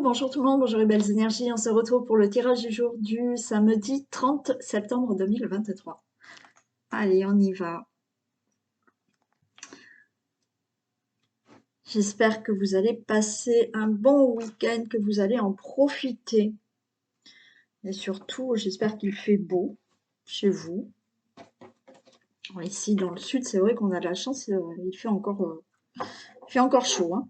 bonjour tout le monde, bonjour les belles énergies. On se retrouve pour le tirage du jour du samedi 30 septembre 2023. Allez, on y va. J'espère que vous allez passer un bon week-end, que vous allez en profiter. Et surtout, j'espère qu'il fait beau chez vous. Ici, dans le sud, c'est vrai qu'on a de la chance, il fait encore chaud, hein.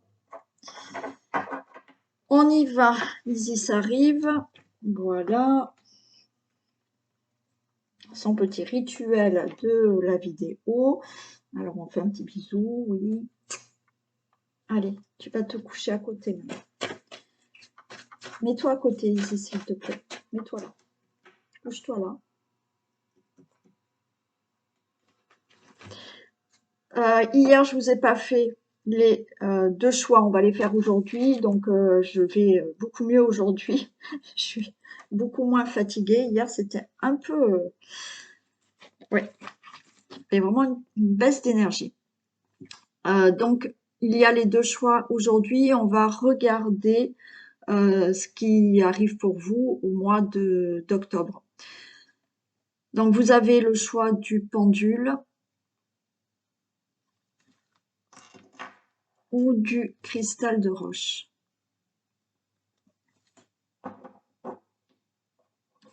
On y va, Isis arrive. Voilà. Son petit rituel de la vidéo. Alors, on fait un petit bisou, oui. Allez, tu vas te coucher à côté maintenant. Mets-toi à côté ici, s'il te plaît. Mets-toi là. Couche-toi là. Hier, je vous ai pas fait les deux choix. On va les faire aujourd'hui. Donc, je vais beaucoup mieux aujourd'hui. Je suis beaucoup moins fatiguée. Hier, c'était un peu... ouais. Il y a vraiment une baisse d'énergie. Donc, il y a les deux choix aujourd'hui. On va regarder ce qui arrive pour vous au mois d'octobre. Donc, vous avez le choix du pendule ou du cristal de roche.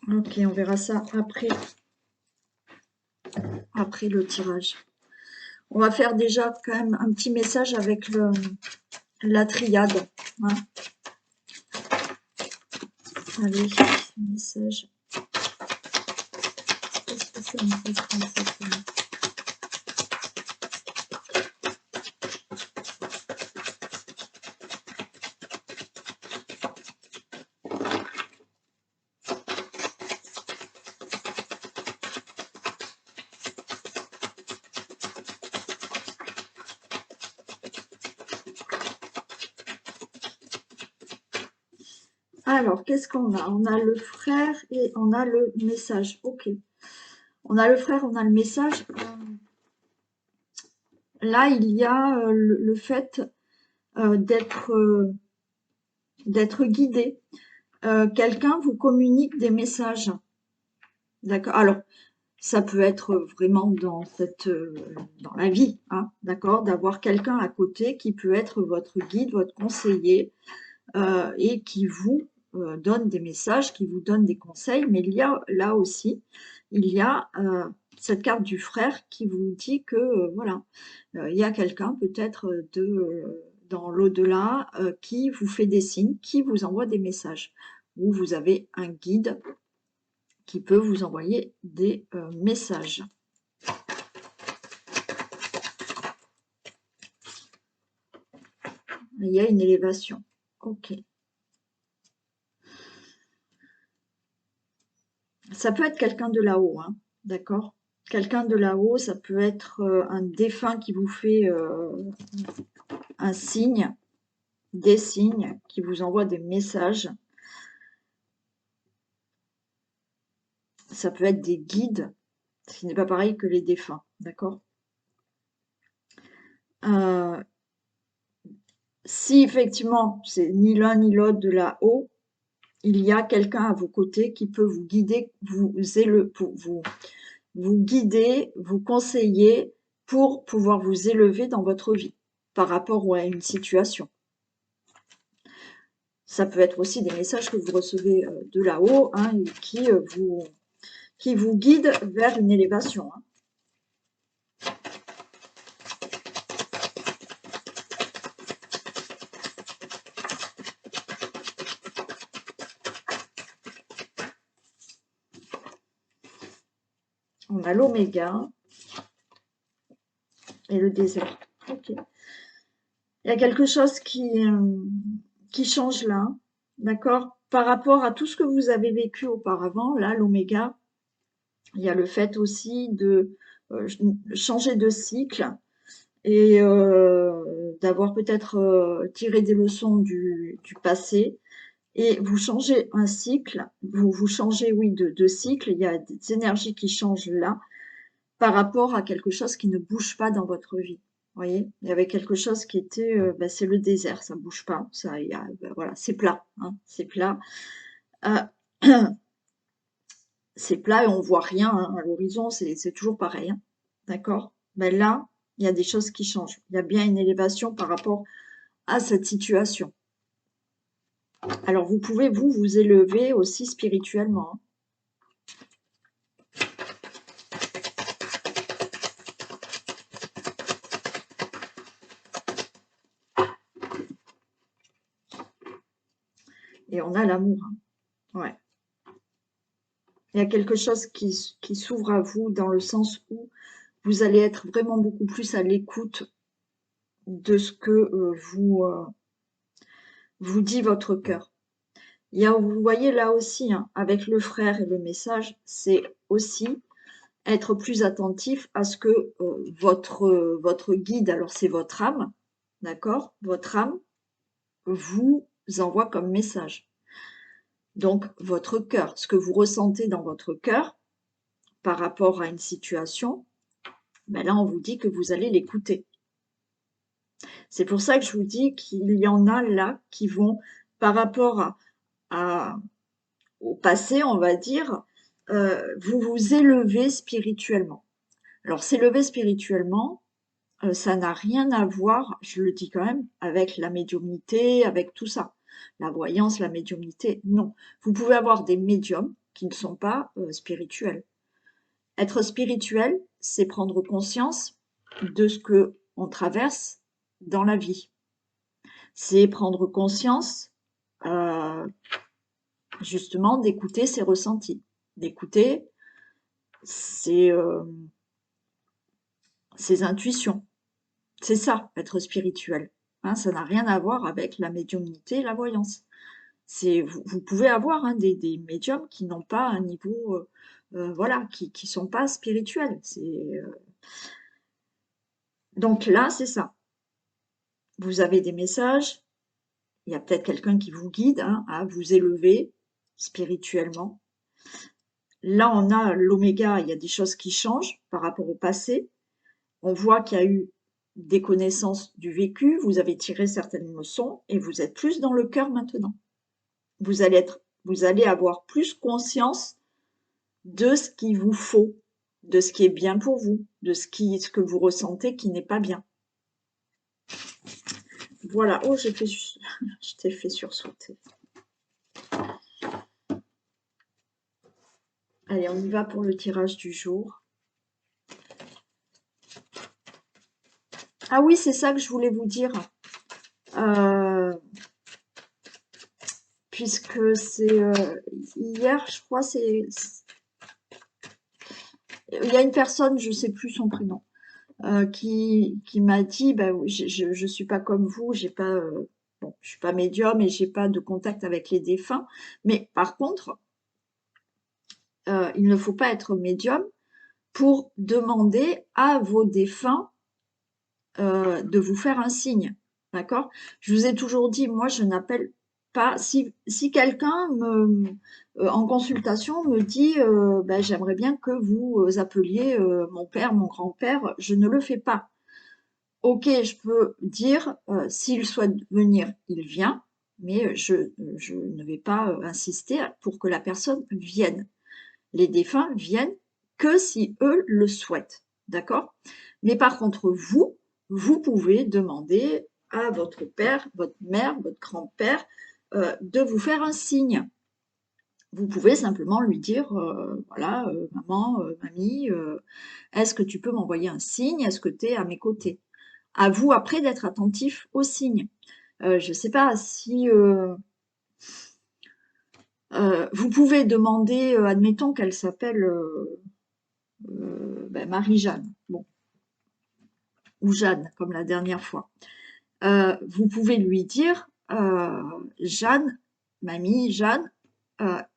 Ok, on verra ça après le tirage. On va faire déjà quand même un petit message avec la triade. Hein. Allez, message. Qu'est-ce que c'est, message comme ça? Alors, qu'est-ce qu'on a? On a le frère et on a le message. Ok. On a le frère, on a le message. Là, il y a le fait d'être guidé. Quelqu'un vous communique des messages. D'accord. Alors, ça peut être vraiment dans la vie, hein, d'accord, d'avoir quelqu'un à côté qui peut être votre guide, votre conseiller, et qui vous donne des messages, qui vous donne des conseils. Mais il y a là aussi, il y a cette carte du frère qui vous dit que voilà, il y a quelqu'un peut-être dans l'au-delà qui vous fait des signes, qui vous envoie des messages, ou vous avez un guide qui peut vous envoyer des messages. Il y a une élévation. Ok. Ça peut être quelqu'un de là-haut, hein, d'accord? Quelqu'un de là-haut, ça peut être un défunt qui vous fait un signe, des signes, qui vous envoie des messages. Ça peut être des guides, ce qui n'est pas pareil que les défunts, d'accord? Si effectivement, c'est ni l'un ni l'autre de là-haut, il y a quelqu'un à vos côtés qui peut vous guider, vous guider, vous conseiller pour pouvoir vous élever dans votre vie par rapport à une situation. Ça peut être aussi des messages que vous recevez de là-haut, hein, qui vous guident vers une élévation. Hein. On a l'oméga et le désert. Ok. Il y a quelque chose qui change là, d'accord? Par rapport à tout ce que vous avez vécu auparavant, là, l'oméga, il y a le fait aussi de changer de cycle et d'avoir peut-être tiré des leçons du passé. Et vous changez un cycle, vous changez, oui, de cycle, il y a des énergies qui changent là par rapport à quelque chose qui ne bouge pas dans votre vie. voyez? Il y avait quelque chose qui était, bah, c'est le désert, ça bouge pas, ça, bah, voilà, c'est plat, hein, c'est plat. Euh, c'est plat et on voit rien hein, à l'horizon, c'est toujours pareil, hein, d'accord? Mais là, il y a des choses qui changent. Il y a bien une élévation par rapport à cette situation. Alors, vous pouvez, vous élever aussi spirituellement, hein. Et on a l'amour, hein. Ouais. Il y a quelque chose qui s'ouvre à vous dans le sens où vous allez être vraiment beaucoup plus à l'écoute de ce que vous dit votre cœur. Il y a, vous voyez là aussi, hein, avec le frère et le message, c'est aussi être plus attentif à ce que votre guide, alors c'est votre âme, d'accord? Votre âme vous envoie comme message. Donc, votre cœur, ce que vous ressentez dans votre cœur par rapport à une situation, ben là, on vous dit que vous allez l'écouter. C'est pour ça que je vous dis qu'il y en a là qui vont, par rapport au passé, on va dire, vous vous élevez spirituellement. Alors, s'élever spirituellement, ça n'a rien à voir, je le dis quand même, avec la médiumnité, avec tout ça. La voyance, la médiumnité, non. Vous pouvez avoir des médiums qui ne sont pas spirituels. Être spirituel, c'est prendre conscience de ce que on traverse dans la vie. C'est prendre conscience, justement, d'écouter ses ressentis, d'écouter ses intuitions. C'est ça, être spirituel. Hein, ça n'a rien à voir avec la médiumnité et la voyance. Vous pouvez avoir hein, des médiums qui n'ont pas un niveau, voilà, qui sont pas spirituels. Donc là, c'est ça. Vous avez des messages, il y a peut-être quelqu'un qui vous guide hein, à vous élever spirituellement. Là, on a l'oméga, il y a des choses qui changent par rapport au passé. On voit qu'il y a eu des connaissances du vécu, vous avez tiré certaines leçons et vous êtes plus dans le cœur maintenant. Vous allez avoir plus conscience de ce qu'il vous faut, de ce qui est bien pour vous, de ce que vous ressentez qui n'est pas bien. Voilà. Oh, je t'ai fait sursauter. Allez, on y va pour le tirage du jour. Ah oui, c'est ça que je voulais vous dire. Puisque c'est hier, je crois, il y a une personne, je sais plus son prénom, qui m'a dit, bah, je suis pas comme vous, j'ai pas, bon, je suis pas médium et j'ai pas de contact avec les défunts, mais par contre, il ne faut pas être médium pour demander à vos défunts de vous faire un signe, d'accord? Je vous ai toujours dit, moi, je n'appelle pas. Si quelqu'un en consultation me dit, ben, j'aimerais bien que vous appeliez mon père, mon grand-père, je ne le fais pas. Ok, je peux dire, s'il souhaite venir, il vient, mais je ne vais pas insister pour que la personne vienne. Les défunts viennent que si eux le souhaitent, d'accord? Mais par contre, vous pouvez demander à votre père, votre mère, votre grand-père de vous faire un signe. Vous pouvez simplement lui dire, voilà, maman, mamie, est-ce que tu peux m'envoyer un signe? Est-ce que tu es à mes côtés? À vous après d'être attentif aux signes. Je ne sais pas si vous pouvez demander, admettons qu'elle s'appelle ben, Marie-Jeanne, bon, ou Jeanne, comme la dernière fois. Vous pouvez lui dire, Jeanne, mamie, Jeanne,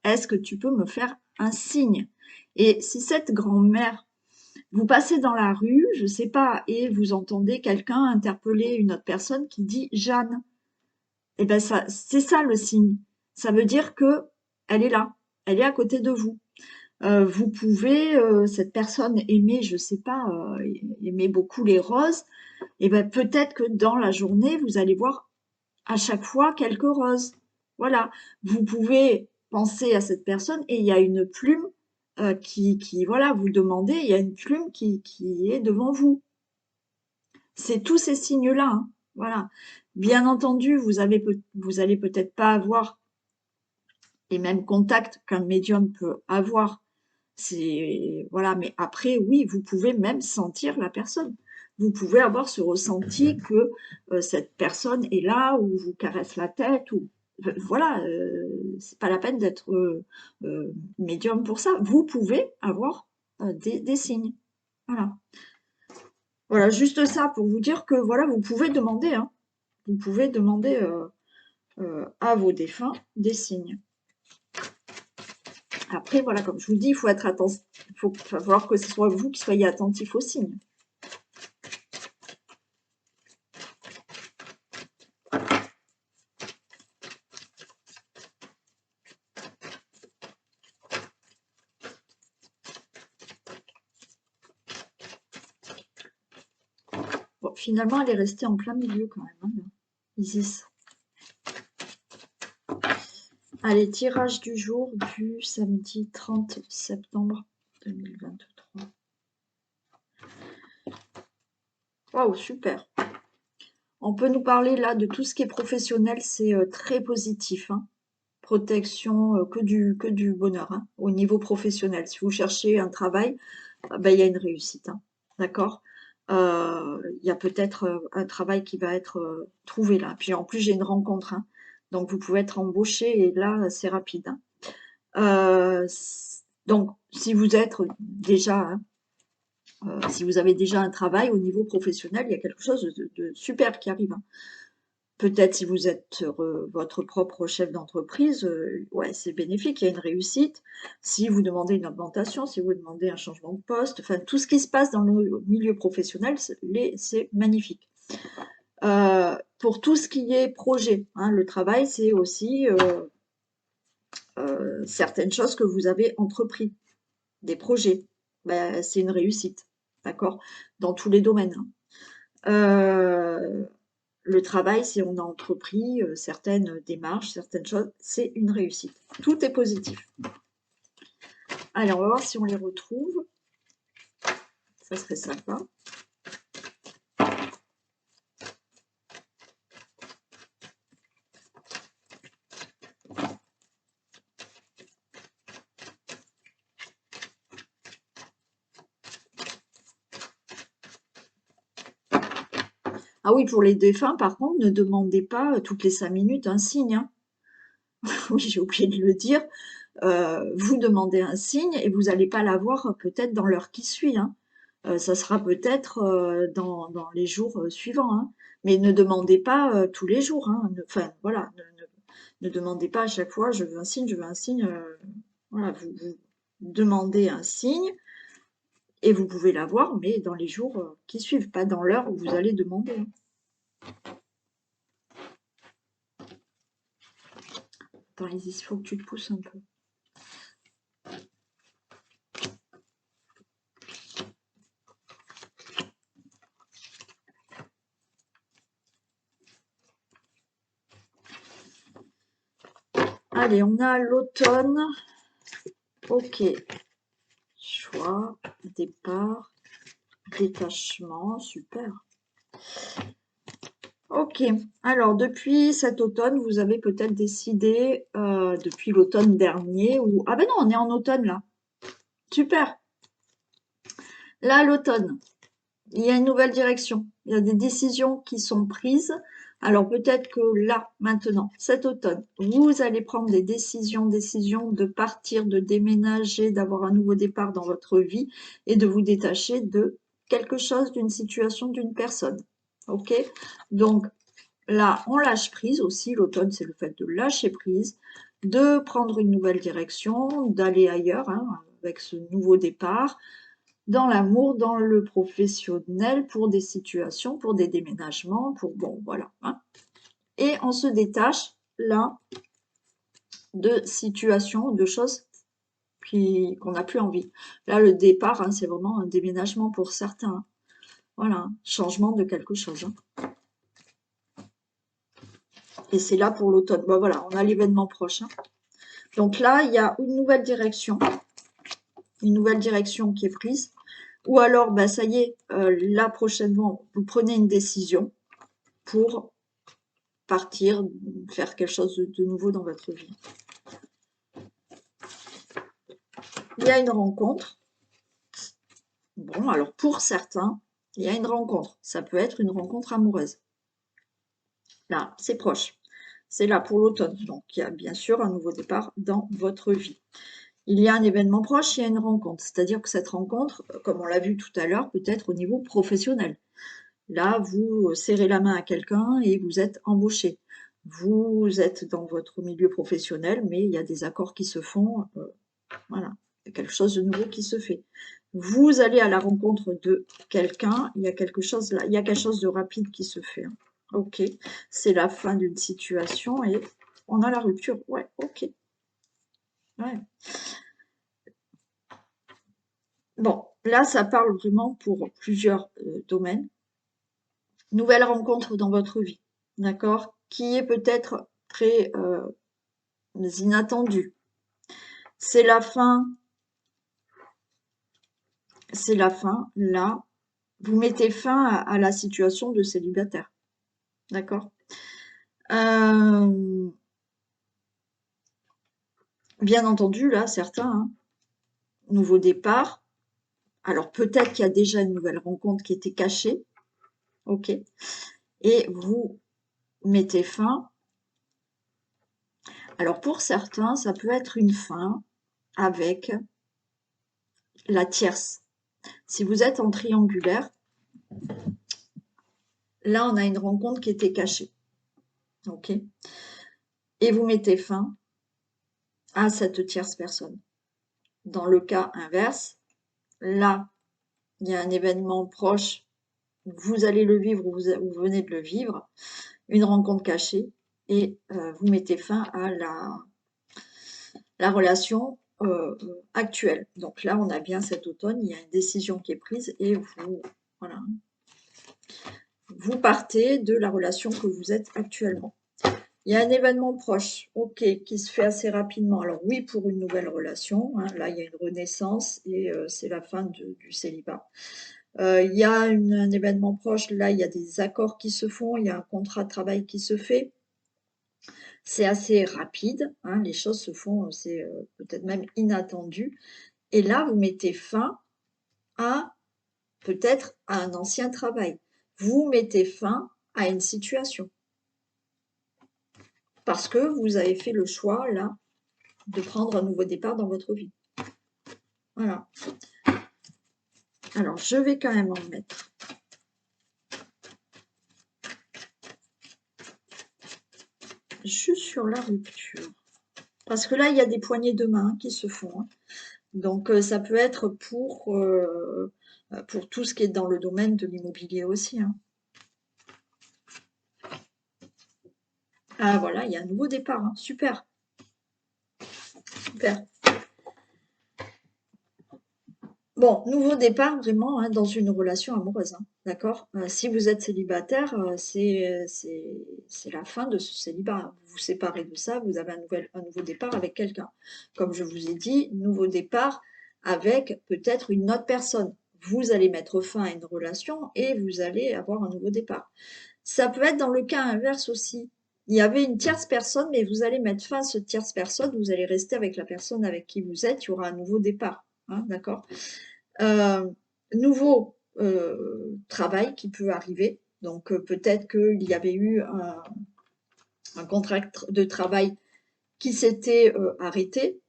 est-ce que tu peux me faire un signe? Et si cette grand-mère, vous passez dans la rue, je ne sais pas, et vous entendez quelqu'un interpeller une autre personne qui dit Jeanne, et ben ça, c'est ça le signe. Ça veut dire que elle est là, elle est à côté de vous. Vous pouvez, cette personne aimer, je sais pas, aimer beaucoup les roses. et ben peut-être que dans la journée, vous allez voir à chaque fois quelques roses. Voilà. Vous pouvez penser à cette personne et il y a une plume voilà, vous demandez, il y a une plume qui est devant vous. C'est tous ces signes-là, hein. Voilà. Bien entendu, vous allez peut-être pas avoir les mêmes contacts qu'un médium peut avoir. C'est voilà, mais après, oui, vous pouvez même sentir la personne. Vous pouvez avoir ce ressenti que cette personne est là, ou vous caresse la tête, ou voilà, c'est pas la peine d'être médium pour ça. Vous pouvez avoir des signes. Voilà. Voilà, juste ça pour vous dire que voilà, vous pouvez demander, hein. Vous pouvez demander à vos défunts des signes. Après, voilà, comme je vous dis, il faut être attentif. Il faut falloir que ce soit vous qui soyez attentif aux signes. Bon, finalement, elle est restée en plein milieu quand même, hein, Isis. Allez, tirage du jour du samedi 30 septembre 2023. Waouh, super. On peut nous parler là de tout ce qui est professionnel, c'est très positif, hein. Protection, que du bonheur, hein, au niveau professionnel. Si vous cherchez un travail, ben, il y a une réussite, hein, d'accord? Il y a peut-être un travail qui va être trouvé là. Puis en plus, j'ai une rencontre, hein, donc vous pouvez être embauché et là, c'est rapide, hein. Donc, si vous êtes déjà, hein, si vous avez déjà un travail au niveau professionnel, il y a quelque chose de super qui arrive, hein. Peut-être si vous êtes votre propre chef d'entreprise, ouais, c'est bénéfique, il y a une réussite. Si vous demandez une augmentation, si vous demandez un changement de poste, enfin tout ce qui se passe dans le milieu professionnel, c'est magnifique. Pour tout ce qui est projet, hein, le travail, c'est aussi certaines choses que vous avez entrepris, des projets. Ben, c'est une réussite, d'accord? Dans tous les domaines, hein. Le travail, si on a entrepris certaines démarches, certaines choses, c'est une réussite. Tout est positif. Allez, on va voir si on les retrouve. Ça serait sympa. Ah oui, pour les défunts, par contre, ne demandez pas toutes les 5 minutes un signe, hein. Oui, j'ai oublié de le dire. Vous demandez un signe et vous n'allez pas l'avoir peut-être dans l'heure qui suit, hein. Ça sera peut-être dans les jours suivants, hein. Mais ne demandez pas tous les jours, hein. Enfin, voilà, ne demandez pas à chaque fois, je veux un signe, je veux un signe. Voilà, vous demandez un signe et vous pouvez l'avoir, mais dans les jours qui suivent, pas dans l'heure où vous allez demander, hein. Attends, Isis, il faut que tu te pousses un peu. Allez, on a l'automne. Ok. Choix, départ, détachement, super. Ok. Alors, depuis cet automne, vous avez peut-être décidé, depuis l'automne dernier, ou... Ah ben non, on est en automne là. Super. Là, l'automne, il y a une nouvelle direction. Il y a des décisions qui sont prises. Alors peut-être que là, maintenant, cet automne, vous allez prendre des décisions de partir, de déménager, d'avoir un nouveau départ dans votre vie et de vous détacher de quelque chose, d'une situation, d'une personne. Ok? Donc là, on lâche prise aussi. L'automne, c'est le fait de lâcher prise, de prendre une nouvelle direction, d'aller ailleurs, hein, avec ce nouveau départ dans l'amour, dans le professionnel, pour des situations, pour des déménagements, pour bon, voilà, hein. Et on se détache là de situations, de choses qu'on n'a plus envie. Là, le départ, hein, c'est vraiment un déménagement pour certains, Voilà, changement de quelque chose. Hein. Et c'est là pour l'automne. Bon, voilà, on a l'événement proche. Hein. Donc là, il y a une nouvelle direction qui est prise. Ou alors, ben, ça y est, là prochainement, vous prenez une décision pour partir, faire quelque chose de nouveau dans votre vie. Il y a une rencontre. Bon, alors pour certains, il y a une rencontre. Ça peut être une rencontre amoureuse. Là, c'est proche. C'est là pour l'automne. Donc, il y a bien sûr un nouveau départ dans votre vie. Il y a un événement proche, il y a une rencontre. C'est-à-dire que cette rencontre, comme on l'a vu tout à l'heure, peut être au niveau professionnel. Là, vous serrez la main à quelqu'un et vous êtes embauché. Vous êtes dans votre milieu professionnel, mais il y a des accords qui se font. Voilà, il y a quelque chose de nouveau qui se fait. Vous allez à la rencontre de quelqu'un, il y a quelque chose là, il y a quelque chose de rapide qui se fait. Hein. Ok, c'est la fin d'une situation et on a la rupture. Ouais, ok. Ouais. Bon, là, ça parle vraiment pour plusieurs domaines. Nouvelle rencontre dans votre vie, d'accord? Qui est peut-être très inattendue. C'est la fin, là. Vous mettez fin à la situation de célibataire, d'accord? Bien entendu, là, certains, hein, nouveau départ. Alors peut-être qu'il y a déjà une nouvelle rencontre qui était cachée, ok? Et vous mettez fin. Alors pour certains, ça peut être une fin avec la tierce. Si vous êtes en triangulaire, là on a une rencontre qui était cachée, ok? Et vous mettez fin à cette tierce personne. Dans le cas inverse, là, il y a un événement proche, vous allez le vivre ou vous venez de le vivre, une rencontre cachée, et vous mettez fin à la relation actuelle. Donc là, on a bien cet automne, il y a une décision qui est prise et vous, voilà, vous partez de la relation que vous êtes actuellement. Il y a un événement proche, ok, qui se fait assez rapidement. Alors oui, pour une nouvelle relation, hein, là il y a une renaissance et c'est la fin du célibat. Il y a un événement proche, là il y a des accords qui se font, il y a un contrat de travail qui se fait. C'est assez rapide, hein, les choses se font, c'est peut-être même inattendu. Et là, vous mettez fin à peut-être à un ancien travail. Vous mettez fin à une situation. Parce que vous avez fait le choix, là, de prendre un nouveau départ dans votre vie. Voilà. Alors, je vais quand même en mettre. Juste sur la rupture. Parce que là, il y a des poignées de main qui se font. Hein. Donc, ça peut être pour tout ce qui est dans le domaine de l'immobilier aussi. Hein. Ah, voilà, il y a un nouveau départ. Hein. Super. Super. Bon, nouveau départ vraiment hein, dans une relation amoureuse, hein, d'accord? Si vous êtes célibataire, c'est la fin de ce célibat. Vous vous séparez de ça, vous avez un nouveau départ avec quelqu'un. Comme je vous ai dit, nouveau départ avec peut-être une autre personne. Vous allez mettre fin à une relation et vous allez avoir un nouveau départ. Ça peut être dans le cas inverse aussi. Il y avait une tierce personne, mais vous allez mettre fin à cette tierce personne, vous allez rester avec la personne avec qui vous êtes, il y aura un nouveau départ, hein, d'accord? Nouveau travail qui peut arriver. Donc peut-être qu'il y avait eu un contrat de travail qui s'était arrêté.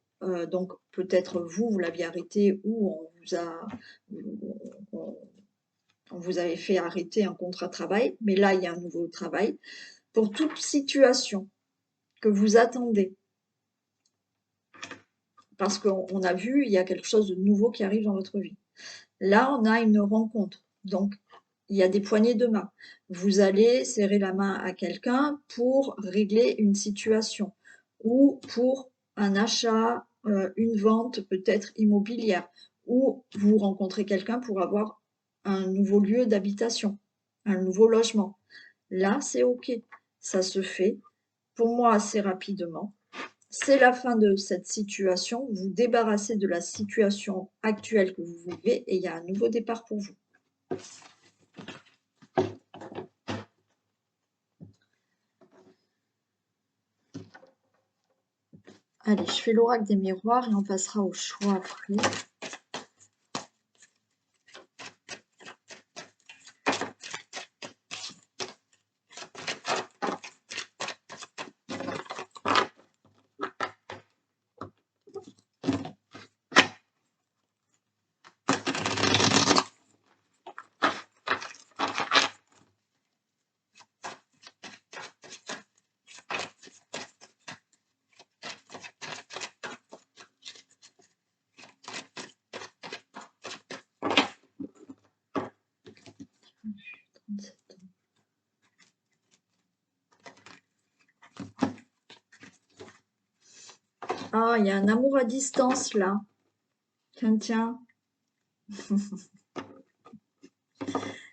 Donc peut-être vous l'aviez arrêté ou on vous avait fait arrêter un contrat de travail. Mais là, il y a un nouveau travail. Pour toute situation que vous attendez, parce qu'on a vu, il y a quelque chose de nouveau qui arrive dans votre vie. Là, on a une rencontre. Donc, il y a des poignées de main. Vous allez serrer la main à quelqu'un pour régler une situation ou pour un achat, une vente peut-être immobilière ou vous rencontrez quelqu'un pour avoir un nouveau lieu d'habitation, un nouveau logement. Là, c'est OK. Ça se fait, pour moi, assez rapidement. C'est la fin de cette situation. Vous vous débarrassez de la situation actuelle que vous vivez et il y a un nouveau départ pour vous. Allez, je fais l'oracle des miroirs et on passera au choix après. Ah, il y a un amour à distance là. Tiens, tiens.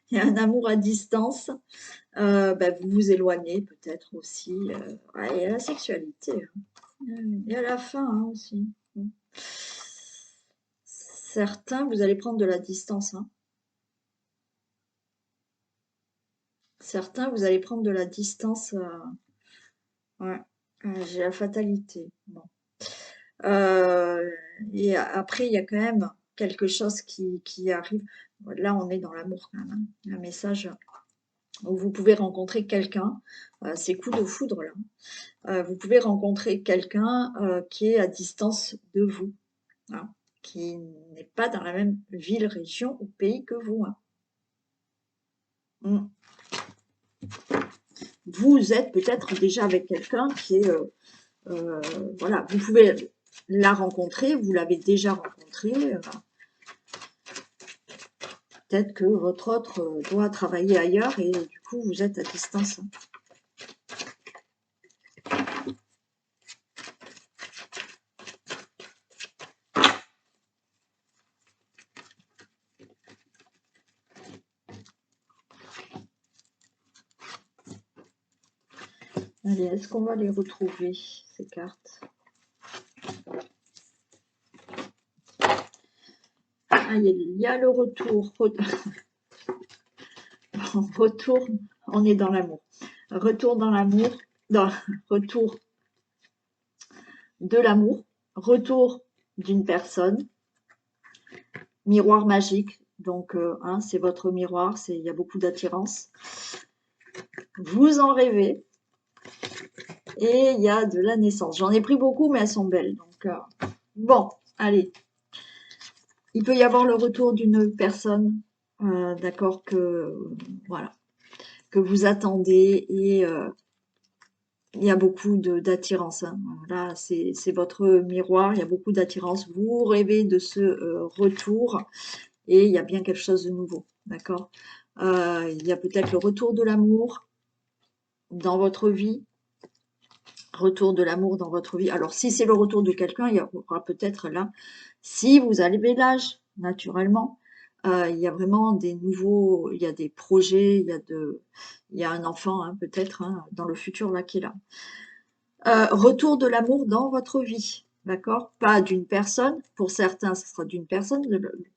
Il y a un amour à distance. Vous vous éloignez peut-être aussi. Ouais, il y a la sexualité. Et à la fin aussi. Certains, vous allez prendre de la distance. Certains, vous allez prendre de la distance. Ouais. J'ai la fatalité. Bon. Et après, il y a quand même quelque chose qui arrive. Là, on est dans l'amour quand même. Un message où vous pouvez rencontrer quelqu'un. C'est coup de foudre là. Vous pouvez rencontrer quelqu'un qui est à distance de vous, hein, qui n'est pas dans la même ville, région ou pays que vous. Mm. Vous êtes peut-être déjà avec quelqu'un qui est... voilà, vous pouvez la rencontrer, vous l'avez déjà rencontré. Peut-être que votre autre doit travailler ailleurs et du coup, vous êtes à distance. Allez, est-ce qu'on va les retrouver, ces cartes? Ah, il y a le retour. Retour, on est dans l'amour. Retour dans l'amour, retour de l'amour, retour d'une personne, miroir magique. Donc, c'est votre miroir, il y a beaucoup d'attirance. Vous en rêvez. Et il y a de la naissance. J'en ai pris beaucoup, mais elles sont belles. Donc, bon, allez. Il peut y avoir le retour d'une personne, d'accord, voilà, que vous attendez et il y a beaucoup d'attirance. Là, c'est votre miroir, il y a beaucoup d'attirance. Vous rêvez de ce retour et il y a bien quelque chose de nouveau, d'accord. Il y a peut-être le retour de l'amour dans votre vie, retour de l'amour dans votre vie. Alors, si c'est le retour de quelqu'un, il y aura peut-être là, si vous avez l'âge, naturellement, il y a vraiment des nouveaux, il y a des projets, il y a un enfant, peut-être, dans le futur, là, qui est là. Retour de l'amour dans votre vie, d'accord? Pas d'une personne, pour certains, ce sera d'une personne,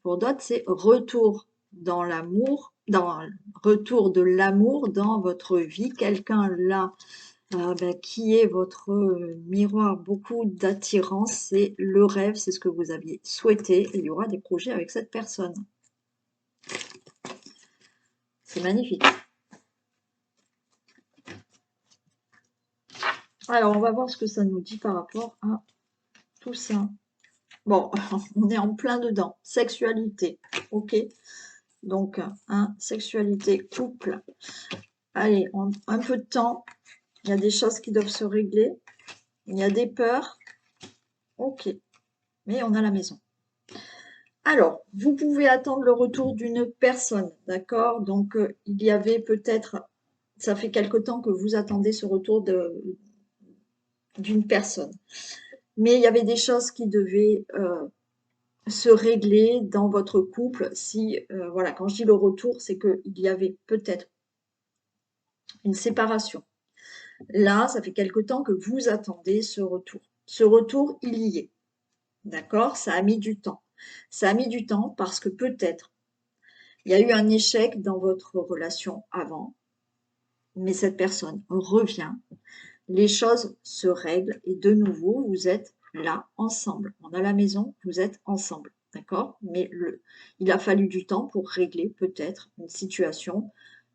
pour d'autres, c'est retour dans l'amour, retour de l'amour dans votre vie, quelqu'un là qui est votre miroir, beaucoup d'attirance, c'est le rêve, c'est ce que vous aviez souhaité, et il y aura des projets avec cette personne. C'est magnifique. Alors, on va voir ce que ça nous dit par rapport à tout ça. Bon, on est en plein dedans. Sexualité, ok. Donc, sexualité, couple. Allez, un peu de temps. Il y a des choses qui doivent se régler. Il y a des peurs. Ok. Mais on a la maison. Alors, vous pouvez attendre le retour d'une personne, d'accord? Donc, il y avait peut-être, ça fait quelque temps que vous attendez ce retour d'une personne. Mais il y avait des choses qui devaient se régler dans votre couple si, voilà, quand je dis le retour, c'est qu'il y avait peut-être une séparation. Là, ça fait quelque temps que vous attendez ce retour. Ce retour, il y est. D'accord? Ça a mis du temps. Ça a mis du temps parce que peut-être il y a eu un échec dans votre relation avant, mais cette personne revient, les choses se règlent et de nouveau, vous êtes là ensemble. On a la maison, vous êtes ensemble. D'accord? Mais il a fallu du temps pour régler peut-être une situation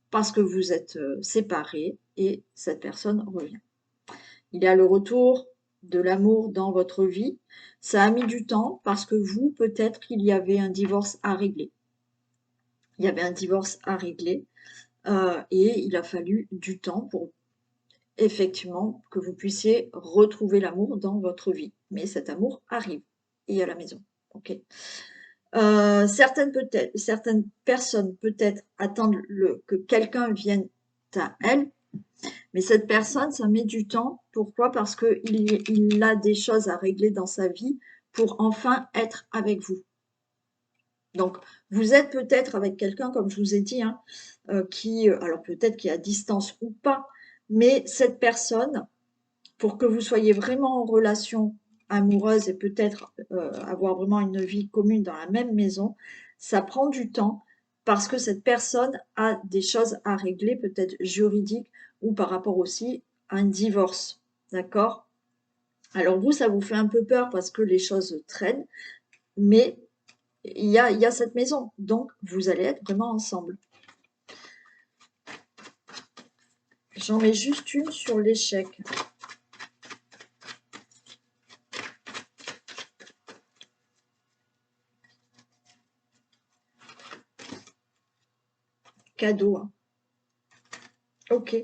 parce que vous êtes séparés et cette personne revient. Il y a le retour de l'amour dans votre vie. Ça a mis du temps parce que vous, peut-être qu'il y avait un divorce à régler. Il y avait un divorce à régler et il a fallu du temps pour effectivement que vous puissiez retrouver l'amour dans votre vie. Mais cet amour arrive et à la maison. Ok. Certaines personnes peut-être attendent que quelqu'un vienne à elles, mais cette personne, ça met du temps. Pourquoi? Parce qu'il a des choses à régler dans sa vie pour enfin être avec vous. Donc, vous êtes peut-être avec quelqu'un, comme je vous ai dit, hein, alors peut-être qui est à distance ou pas, mais cette personne, pour que vous soyez vraiment en relation amoureuse et peut-être avoir vraiment une vie commune dans la même maison, ça prend du temps parce que cette personne a des choses à régler, peut-être juridiques ou par rapport aussi à un divorce. D'accord? Alors vous, ça vous fait un peu peur parce que les choses traînent, mais il y a cette maison, donc vous allez être vraiment ensemble. J'en mets juste une sur l'échec. Cadeau, hein. Ok.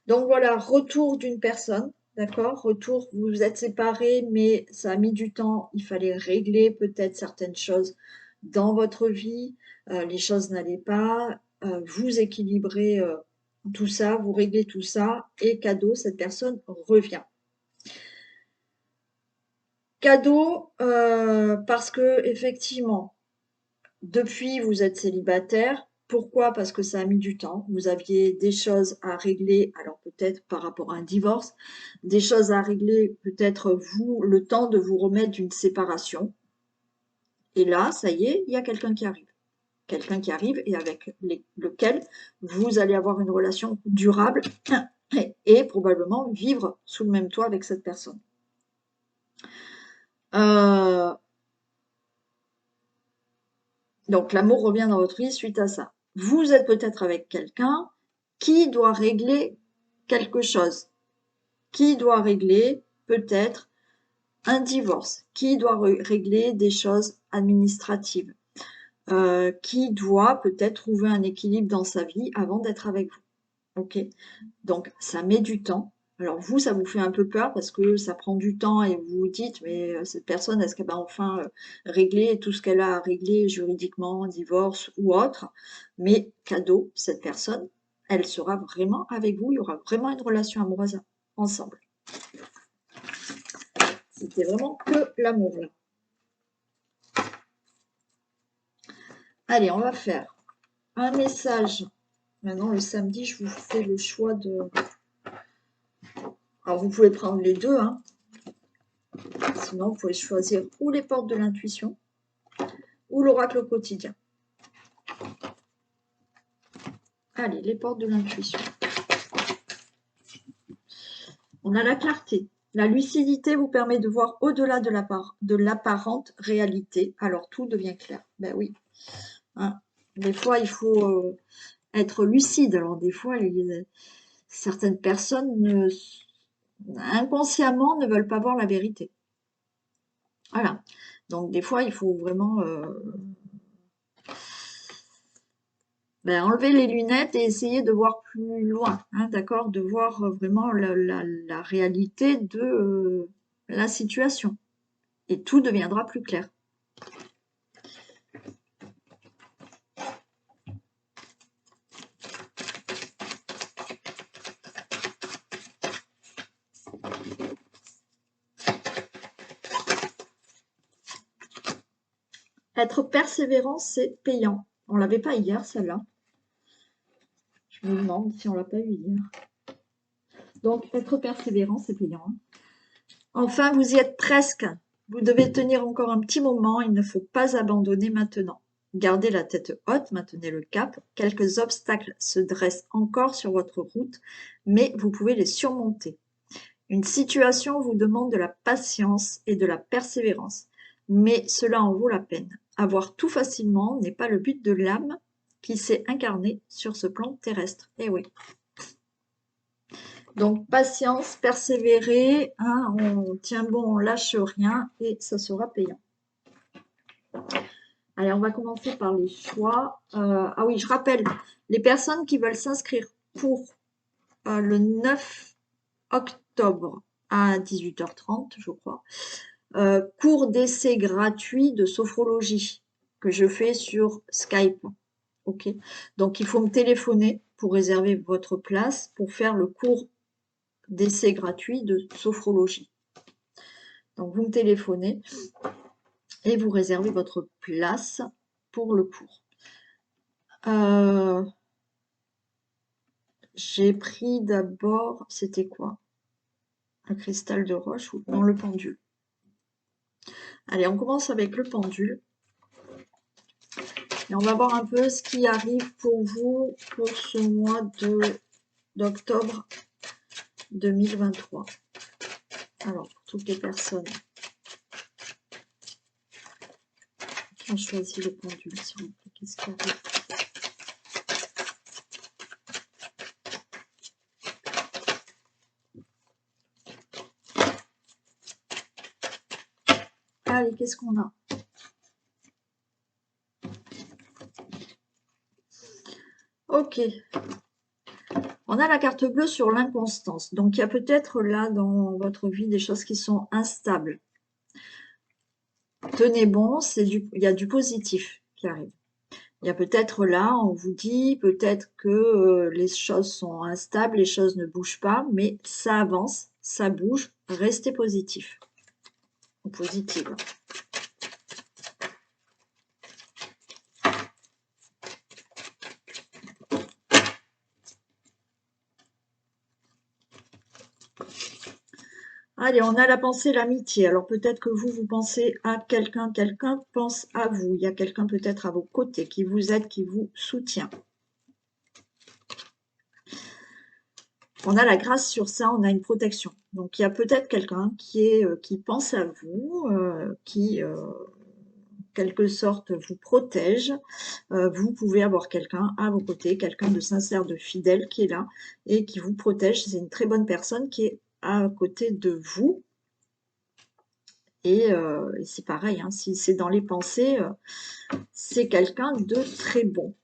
Donc voilà, retour d'une personne, d'accord? Retour, vous vous êtes séparés, mais ça a mis du temps. Il fallait régler peut-être certaines choses dans votre vie. Les choses n'allaient pas. Vous équilibrez tout ça, vous réglez tout ça, et cadeau, cette personne revient. Cadeau, parce que effectivement, depuis, vous êtes célibataire. Pourquoi? Parce que ça a mis du temps. Vous aviez des choses à régler, alors peut-être par rapport à un divorce, des choses à régler, peut-être vous, le temps de vous remettre d'une séparation. Et là, ça y est, il y a quelqu'un qui arrive. Quelqu'un qui arrive et avec lequel vous allez avoir une relation durable et probablement vivre sous le même toit avec cette personne. Donc l'amour revient dans votre vie suite à ça. Vous êtes peut-être avec quelqu'un qui doit régler quelque chose, qui doit régler peut-être un divorce, qui doit régler des choses administratives, qui doit peut-être trouver un équilibre dans sa vie avant d'être avec vous. Ok? Donc ça met du temps. Alors vous, ça vous fait un peu peur parce que ça prend du temps et vous vous dites, mais cette personne, est-ce qu'elle va enfin régler tout ce qu'elle a à régler juridiquement, divorce ou autre? Mais cadeau, cette personne, elle sera vraiment avec vous, il y aura vraiment une relation amoureuse ensemble. C'était vraiment que l'amour là. Allez, on va faire un message. Maintenant, le samedi, je vous fais le choix de... Alors, vous pouvez prendre les deux, hein. Sinon, vous pouvez choisir ou les portes de l'intuition ou l'oracle quotidien. Allez, les portes de l'intuition. On a la clarté. La lucidité vous permet de voir au-delà de l'apparente réalité. Alors, tout devient clair. Ben oui. Hein. Des fois, il faut être lucide. Alors, des fois, certaines personnes inconsciemment ne veulent pas voir la vérité. Voilà. Donc, des fois, il faut vraiment enlever les lunettes et essayer de voir plus loin, hein, d'accord? De voir vraiment la réalité de la situation. Et tout deviendra plus clair. Être persévérant, c'est payant. On l'avait pas hier, celle-là. Je me demande si on l'a pas eu hier. Donc, être persévérant, c'est payant. Hein. Enfin, vous y êtes presque. Vous devez tenir encore un petit moment. Il ne faut pas abandonner maintenant. Gardez la tête haute, maintenez le cap. Quelques obstacles se dressent encore sur votre route, mais vous pouvez les surmonter. Une situation vous demande de la patience et de la persévérance, mais cela en vaut la peine. Avoir tout facilement n'est pas le but de l'âme qui s'est incarnée sur ce plan terrestre. Eh oui. Donc, patience, persévérer, hein, on tient bon, on lâche rien et ça sera payant. Allez, on va commencer par les choix. Ah oui, je rappelle, les personnes qui veulent s'inscrire pour le 9 octobre à 18h30, je crois, cours d'essai gratuit de sophrologie que je fais sur Skype. Ok, donc il faut me téléphoner pour réserver votre place pour faire le cours d'essai gratuit de sophrologie. Donc vous me téléphonez et vous réservez votre place pour le cours. J'ai pris d'abord, c'était quoi? Un cristal de roche ou non, le pendule. Allez, on commence avec le pendule. Et on va voir un peu ce qui arrive pour vous pour ce mois d'octobre 2023. Alors, pour toutes les personnes qui ont choisi le pendule, s'il vous plaît, qu'est-ce qui arrive? Allez, qu'est-ce qu'on a? Ok. On a la carte bleue sur l'inconstance. Donc, il y a peut-être là dans votre vie des choses qui sont instables. Tenez bon, il y a du positif qui arrive. Il y a peut-être là, on vous dit peut-être que les choses sont instables, les choses ne bougent pas, mais ça avance, ça bouge, restez positif ou positive. Allez, on a la pensée, l'amitié. Alors peut-être que vous pensez à quelqu'un, quelqu'un pense à vous. Il y a quelqu'un peut-être à vos côtés qui vous aide, qui vous soutient. On a la grâce sur ça, on a une protection. Donc il y a peut-être quelqu'un qui pense à vous, qui quelque sorte vous protège. Vous pouvez avoir quelqu'un à vos côtés, quelqu'un de sincère, de fidèle qui est là et qui vous protège. C'est une très bonne personne qui est à côté de vous. Et c'est pareil, hein, si c'est dans les pensées, c'est quelqu'un de très bon.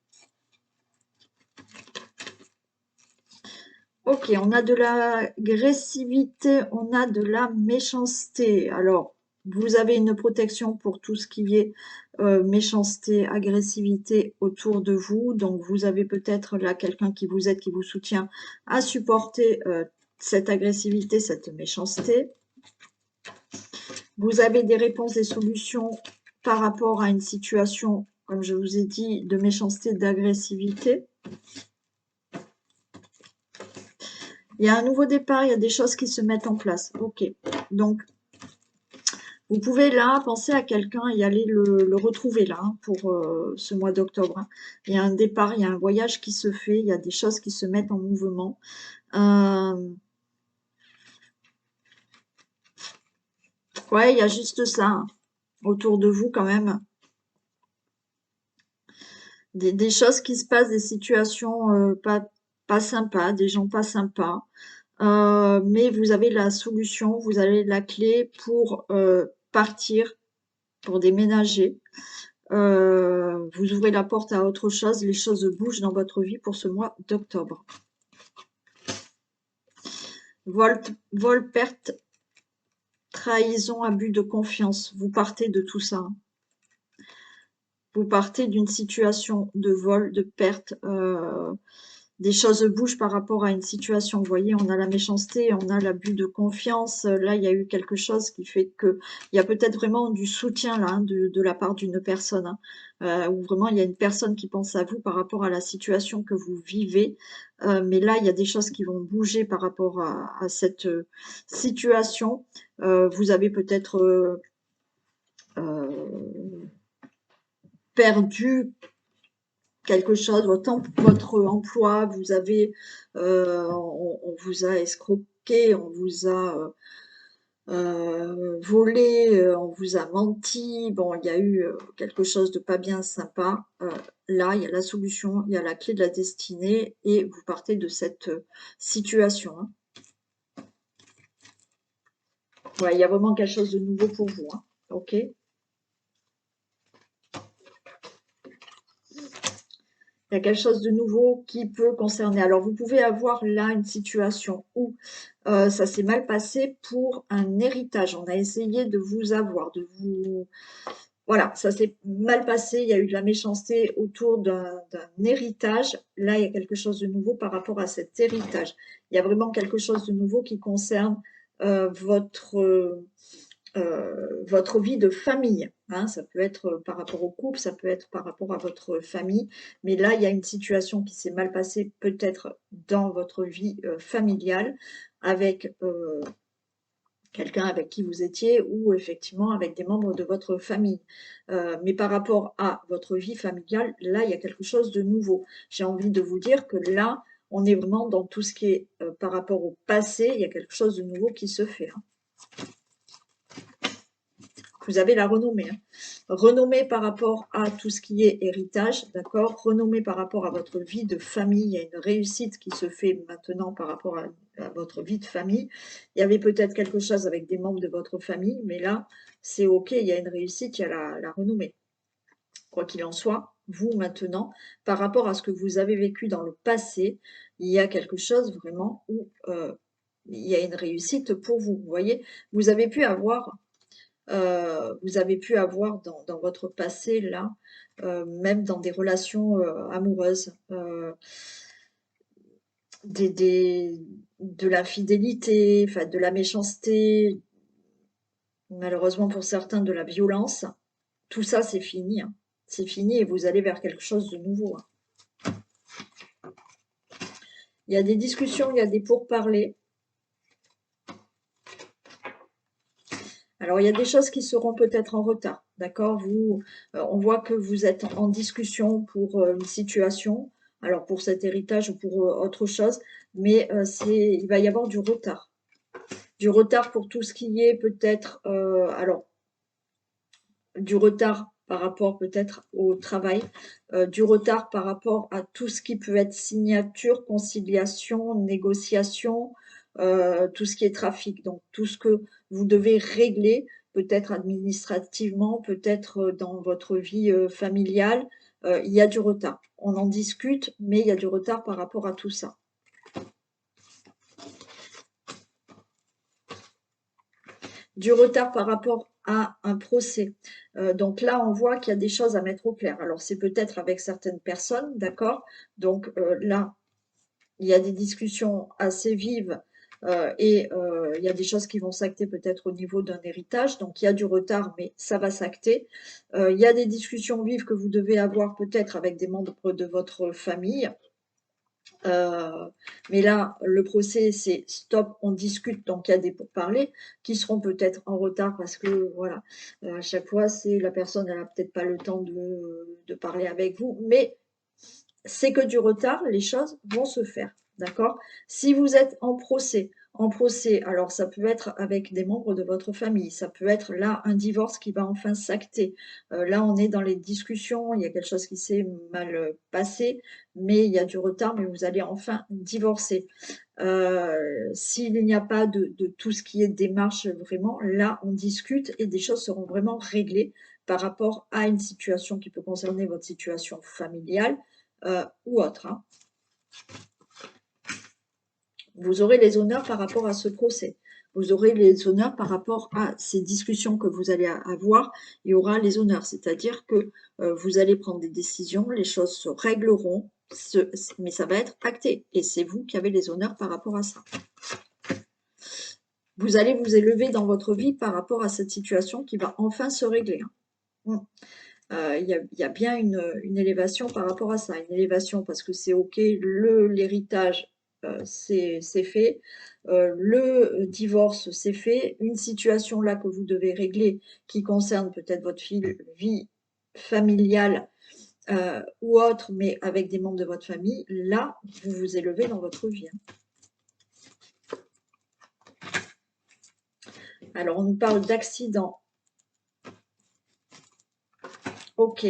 Ok, on a de l'agressivité, on a de la méchanceté. Alors, vous avez une protection pour tout ce qui est méchanceté, agressivité autour de vous. Donc, vous avez peut-être là quelqu'un qui vous aide, qui vous soutient à supporter cette agressivité, cette méchanceté. Vous avez des réponses, des solutions par rapport à une situation, comme je vous ai dit, de méchanceté, d'agressivité. Il y a un nouveau départ, il y a des choses qui se mettent en place. Ok, donc vous pouvez là penser à quelqu'un et aller le retrouver là hein, pour ce mois d'octobre. Hein. Il y a un départ, il y a un voyage qui se fait, il y a des choses qui se mettent en mouvement. Ouais, il y a juste ça hein, autour de vous quand même. Des choses qui se passent, des situations pas sympas, des gens pas sympas. Mais vous avez la solution, vous avez la clé pour partir, pour déménager. Vous ouvrez la porte à autre chose, les choses bougent dans votre vie pour ce mois d'octobre. Vol, perte, trahison, abus de confiance. Vous partez de tout ça. Vous partez d'une situation de vol, de perte, des choses bougent par rapport à une situation. Vous voyez, on a la méchanceté, on a l'abus de confiance. Là, il y a eu quelque chose qui fait que il y a peut-être vraiment du soutien là, hein, de la part d'une personne, hein, où vraiment il y a une personne qui pense à vous par rapport à la situation que vous vivez. Mais là, il y a des choses qui vont bouger par rapport à cette situation. Vous avez peut-être euh, perdu quelque chose, votre emploi, vous avez, on vous a escroqué, on vous a volé, on vous a menti. Bon, il y a eu quelque chose de pas bien sympa. Là, il y a la solution, il y a la clé de la destinée et vous partez de cette situation, hein. Ouais, il y a vraiment quelque chose de nouveau pour vous, hein. Ok? Il y a quelque chose de nouveau qui peut concerner. Alors, vous pouvez avoir là une situation où ça s'est mal passé pour un héritage. On a essayé de vous avoir, de vous... Voilà, ça s'est mal passé. Il y a eu de la méchanceté autour d'un héritage. Là, il y a quelque chose de nouveau par rapport à cet héritage. Il y a vraiment quelque chose de nouveau qui concerne votre vie de famille, hein. Ça peut être par rapport au couple, ça peut être par rapport à votre famille, mais là, il y a une situation qui s'est mal passée peut-être dans votre vie familiale avec quelqu'un avec qui vous étiez ou effectivement avec des membres de votre famille. Mais par rapport à votre vie familiale, là, il y a quelque chose de nouveau. J'ai envie de vous dire que là, on est vraiment dans tout ce qui est par rapport au passé, il y a quelque chose de nouveau qui se fait, hein. Vous avez la renommée, hein. Renommée par rapport à tout ce qui est héritage, d'accord? Renommée par rapport à votre vie de famille. Il y a une réussite qui se fait maintenant par rapport à votre vie de famille. Il y avait peut-être quelque chose avec des membres de votre famille, mais là, c'est OK, il y a une réussite, il y a la renommée. Quoi qu'il en soit, vous maintenant, par rapport à ce que vous avez vécu dans le passé, il y a quelque chose vraiment où il y a une réussite pour vous. Vous voyez, vous avez pu avoir dans votre passé là, même dans des relations amoureuses, de l'infidélité, enfin de la méchanceté, malheureusement pour certains de la violence. Tout ça, c'est fini, hein. C'est fini et vous allez vers quelque chose de nouveau, hein. Il y a des discussions, il y a des pourparlers. Alors, il y a des choses qui seront peut-être en retard, d'accord? On voit que vous êtes en discussion pour une situation, alors pour cet héritage ou pour autre chose, mais il va y avoir du retard. Du retard pour tout ce qui est peut-être, alors, du retard par rapport peut-être au travail, du retard par rapport à tout ce qui peut être signature, conciliation, négociation, tout ce qui est trafic. Donc tout ce que vous devez régler, peut-être administrativement, peut-être dans votre vie familiale, il y a du retard. On en discute, mais il y a du retard par rapport à tout ça. Du retard par rapport à un procès. Donc là, on voit qu'il y a des choses à mettre au clair. Alors, c'est peut-être avec certaines personnes, d'accord? Donc là, il y a des discussions assez vives et il y a des choses qui vont s'acter peut-être au niveau d'un héritage. Donc, il y a du retard, mais ça va s'acter. Il y a des discussions vives que vous devez avoir peut-être avec des membres de votre famille. Mais là, le procès, c'est stop, on discute, donc il y a des pourparlers qui seront peut-être en retard parce que, voilà, à chaque fois, c'est la personne, elle n'a peut-être pas le temps de parler avec vous, mais c'est que du retard, les choses vont se faire, d'accord? Si vous êtes en procès, alors ça peut être avec des membres de votre famille, ça peut être là un divorce qui va enfin s'acter. Là, on est dans les discussions, il y a quelque chose qui s'est mal passé, mais il y a du retard, mais vous allez enfin divorcer. S'il n'y a pas de tout ce qui est démarche vraiment, là, on discute et des choses seront vraiment réglées par rapport à une situation qui peut concerner votre situation familiale ou autre, hein. Vous aurez les honneurs par rapport à ce procès. Vous aurez les honneurs par rapport à ces discussions que vous allez avoir. Il y aura les honneurs, c'est-à-dire que vous allez prendre des décisions, les choses se régleront mais ça va être acté. Et c'est vous qui avez les honneurs par rapport à ça. Vous allez vous élever dans votre vie par rapport à cette situation qui va enfin se régler. Hein. Il y a bien une élévation par rapport à ça. Une élévation parce que c'est OK, l'héritage, c'est fait. Le divorce, c'est fait. Une situation là que vous devez régler qui concerne peut-être votre vie familiale ou autre, mais avec des membres de votre famille, là, vous vous élevez dans votre vie. Hein. Alors, on nous parle d'accident. OK.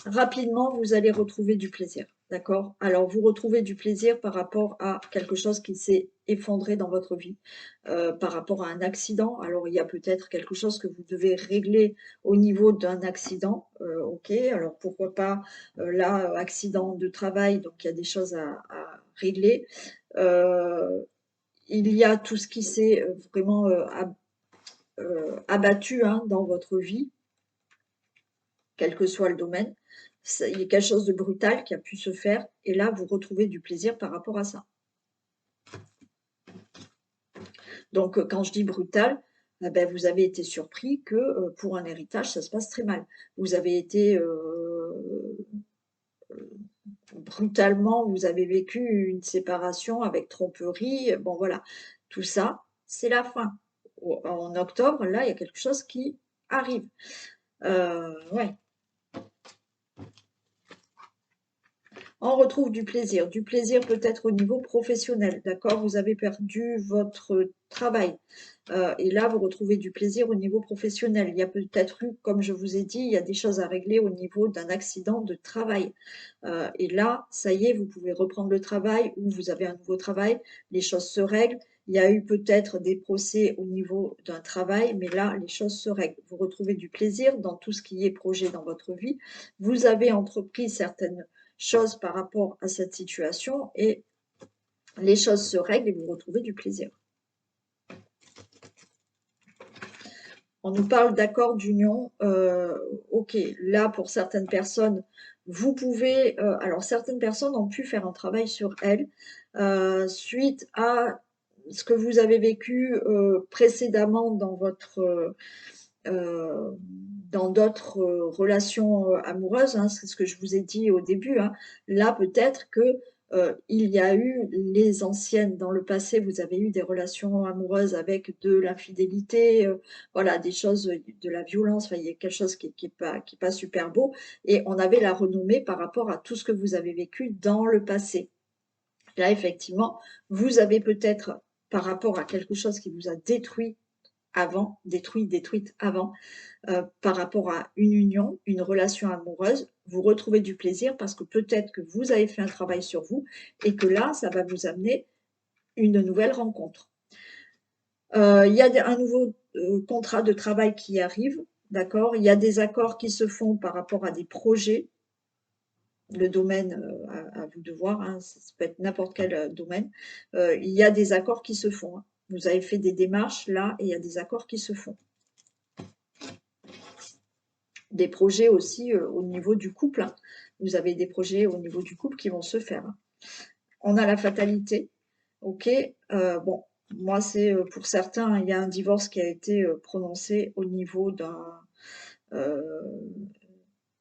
Rapidement, vous allez retrouver du plaisir. D'accord? Alors, vous retrouvez du plaisir par rapport à quelque chose qui s'est effondré dans votre vie, par rapport à un accident. Alors, il y a peut-être quelque chose que vous devez régler au niveau d'un accident. OK, alors pourquoi pas, là, accident de travail, donc il y a des choses à régler. Il y a tout ce qui s'est vraiment abattu hein, dans votre vie, quel que soit le domaine. Il y a quelque chose de brutal qui a pu se faire, et là, vous retrouvez du plaisir par rapport à ça. Donc, quand je dis brutal, ben, vous avez été surpris que pour un héritage, ça se passe très mal. Vous avez été brutalement, vous avez vécu une séparation avec tromperie. Bon, voilà, tout ça, c'est la fin. En octobre, là, il y a quelque chose qui arrive. Ouais. On retrouve du plaisir peut-être au niveau professionnel, d'accord? Vous avez perdu votre travail et là, vous retrouvez du plaisir au niveau professionnel. Il y a peut-être eu, comme je vous ai dit, il y a des choses à régler au niveau d'un accident de travail. Et là, ça y est, vous pouvez reprendre le travail ou vous avez un nouveau travail, les choses se règlent. Il y a eu peut-être des procès au niveau d'un travail, mais là, les choses se règlent. Vous retrouvez du plaisir dans tout ce qui est projet dans votre vie. Vous avez entrepris certaines choses par rapport à cette situation et les choses se règlent et vous retrouvez du plaisir. On nous parle d'accord d'union. OK, là, pour certaines personnes, vous pouvez... alors, certaines personnes ont pu faire un travail sur elles suite à ce que vous avez vécu précédemment dans votre... dans d'autres relations amoureuses, hein, c'est ce que je vous ai dit au début. Hein. Là, peut-être que il y a eu les anciennes dans le passé, vous avez eu des relations amoureuses avec de l'infidélité, voilà, des choses, de la violence, enfin, il y a quelque chose qui est pas super beau, et on avait la renommée par rapport à tout ce que vous avez vécu dans le passé. Là, effectivement, vous avez peut-être, par rapport à quelque chose qui vous a détruite avant, par rapport à une union, une relation amoureuse, vous retrouvez du plaisir parce que peut-être que vous avez fait un travail sur vous et que là, ça va vous amener une nouvelle rencontre. Il y a un nouveau contrat de travail qui arrive, d'accord? Il y a des accords qui se font par rapport à des projets. Le domaine, à vous de voir, hein, ça peut être n'importe quel domaine. Il y a des accords qui se font. Hein. Vous avez fait des démarches là et il y a des accords qui se font. Des projets aussi au niveau du couple. Hein. Vous avez des projets au niveau du couple qui vont se faire. Hein. On a la fatalité. OK. Bon, moi, c'est pour certains, il y a un divorce qui a été prononcé au niveau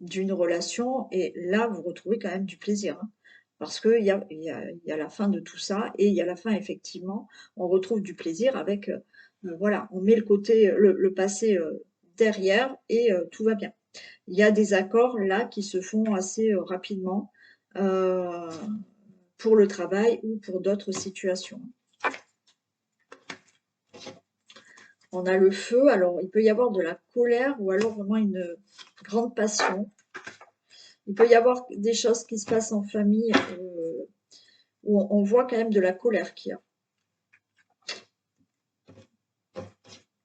d'une relation. Et là, vous retrouvez quand même du plaisir. Hein. Parce qu'il y a la fin de tout ça. Et il y a la fin, effectivement, on retrouve du plaisir avec, voilà, on met le passé derrière et tout va bien. Il y a des accords là qui se font assez rapidement pour le travail ou pour d'autres situations. On a le feu, alors il peut y avoir de la colère ou alors vraiment une grande passion. Il peut y avoir des choses qui se passent en famille où on voit quand même de la colère qu'il y a.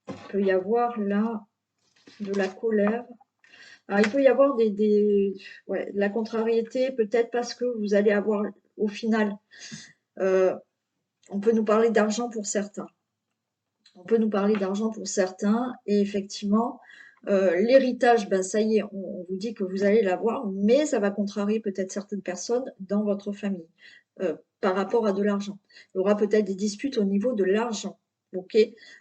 Il peut y avoir là de la colère. Alors, il peut y avoir de la contrariété, peut-être parce que vous allez avoir, au final, on peut nous parler d'argent pour certains. On peut nous parler d'argent pour certains, et effectivement, L'héritage, ben ça y est, on vous dit que vous allez l'avoir, mais ça va contrarier peut-être certaines personnes dans votre famille par rapport à de l'argent. Il y aura peut-être des disputes au niveau de l'argent. Ok,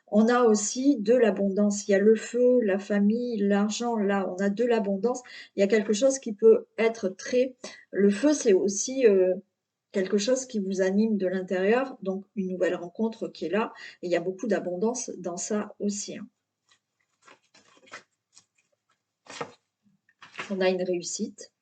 on a aussi de l'abondance. Il y a le feu, la famille, l'argent. Là, on a de l'abondance. Il y a quelque chose qui peut être très. Le feu, c'est aussi quelque chose qui vous anime de l'intérieur, donc une nouvelle rencontre qui est là. Et il y a beaucoup d'abondance dans ça aussi, hein. On a une réussite.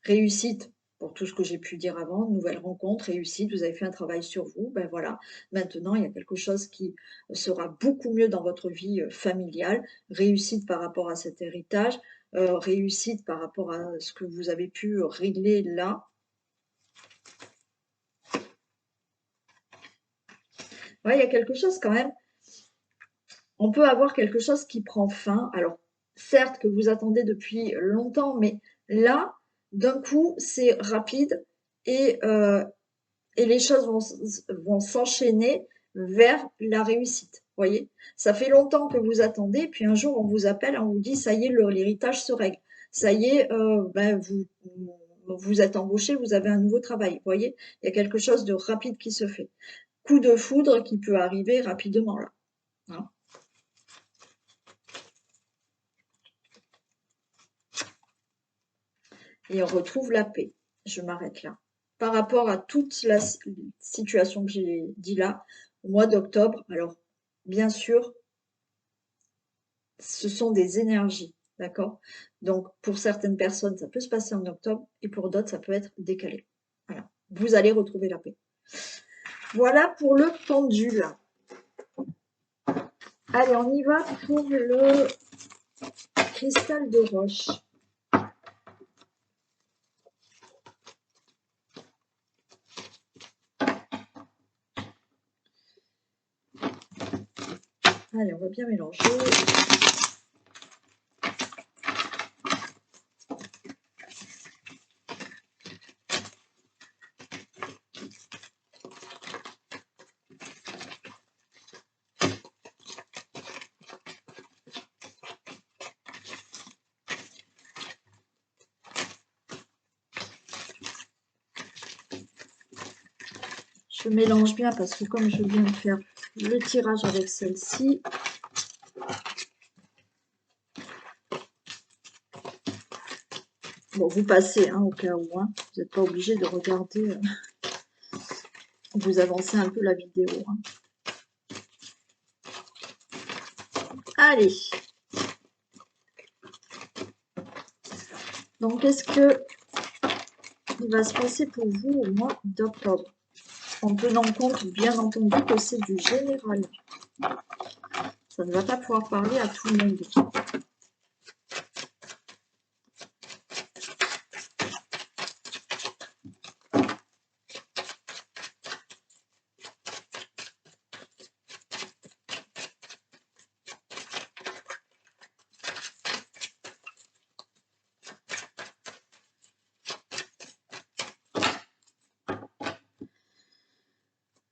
Réussite pour tout ce que j'ai pu dire avant, nouvelle rencontre, réussite, vous avez fait un travail sur vous, ben voilà, maintenant il y a quelque chose qui sera beaucoup mieux dans votre vie familiale, réussite par rapport à cet héritage, réussite par rapport à ce que vous avez pu régler là. Ouais, il y a quelque chose quand même, on peut avoir quelque chose qui prend fin, alors certes que vous attendez depuis longtemps, mais là, d'un coup, c'est rapide et et les choses vont s'enchaîner vers la réussite. Voyez, ça fait longtemps que vous attendez, puis un jour on vous appelle, on vous dit ça y est, l'héritage se règle. Ça y est, ben vous êtes embauché, vous avez un nouveau travail. Voyez, il y a quelque chose de rapide qui se fait. Coup de foudre qui peut arriver rapidement là, hein. Et on retrouve la paix. Je m'arrête là. Par rapport à toute la situation que j'ai dit là, au mois d'octobre, alors bien sûr, ce sont des énergies, d'accord? Donc, pour certaines personnes, ça peut se passer en octobre et pour d'autres, ça peut être décalé. Voilà. Vous allez retrouver la paix. Voilà pour le pendule. Allez, on y va pour le cristal de roche. Allez, on va bien mélanger. Je mélange bien parce que comme je viens de faire le tirage avec celle-ci, bon, vous passez hein, au cas où, hein. Vous n'êtes pas obligé de regarder, vous avancez un peu la vidéo, hein. Allez. Donc, qu'est-ce que il va se passer pour vous au mois d'octobre? En tenant compte, bien entendu, que c'est du général. Ça ne va pas pouvoir parler à tout le monde.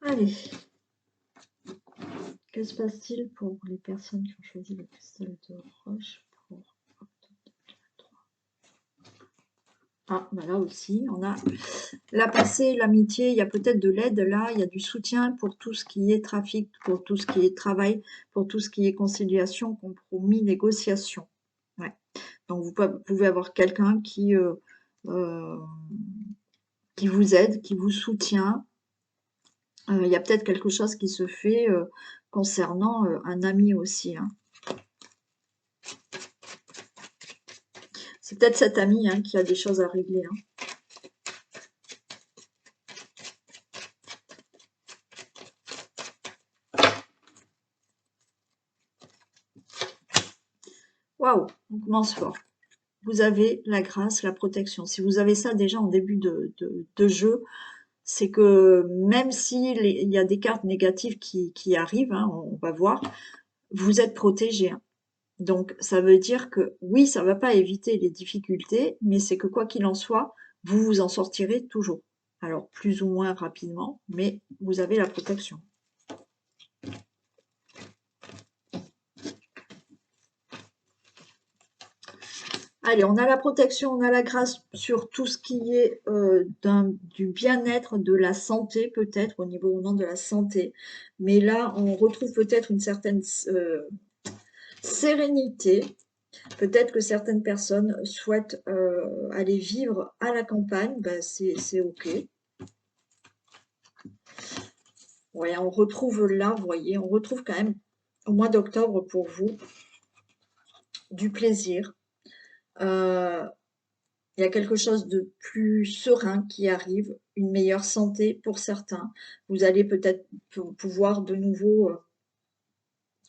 Allez. Que se passe-t-il pour les personnes qui ont choisi le cristal de roche pour octobre 2023? Ah, bah là aussi, on a la passée, l'amitié, il y a peut-être de l'aide là, il y a du soutien pour tout ce qui est trafic, pour tout ce qui est travail, pour tout ce qui est conciliation, compromis, négociation. Ouais. Donc vous pouvez avoir quelqu'un euh, qui vous aide, qui vous soutient. Il y a peut-être quelque chose qui se fait concernant un ami aussi, hein. C'est peut-être cet ami hein, qui a des choses à régler, hein. Waouh, on commence fort. Vous avez la grâce, la protection. Si vous avez ça déjà en début de jeu, c'est que même s'il y a des cartes négatives qui arrivent, hein, on va voir, vous êtes protégé, hein. Donc, ça veut dire que oui, ça ne va pas éviter les difficultés, mais c'est que quoi qu'il en soit, vous vous en sortirez toujours. Alors, plus ou moins rapidement, mais vous avez la protection. Allez, on a la protection, on a la grâce sur tout ce qui est du bien-être, de la santé peut-être, au niveau vraiment de la santé. Mais là, on retrouve peut-être une certaine sérénité. Peut-être que certaines personnes souhaitent aller vivre à la campagne, ben c'est OK. Ouais, on retrouve là, vous voyez, on retrouve quand même au mois d'octobre pour vous du plaisir. Euh, Il y a quelque chose de plus serein qui arrive, une meilleure santé pour certains. Vous allez peut-être pouvoir de nouveau,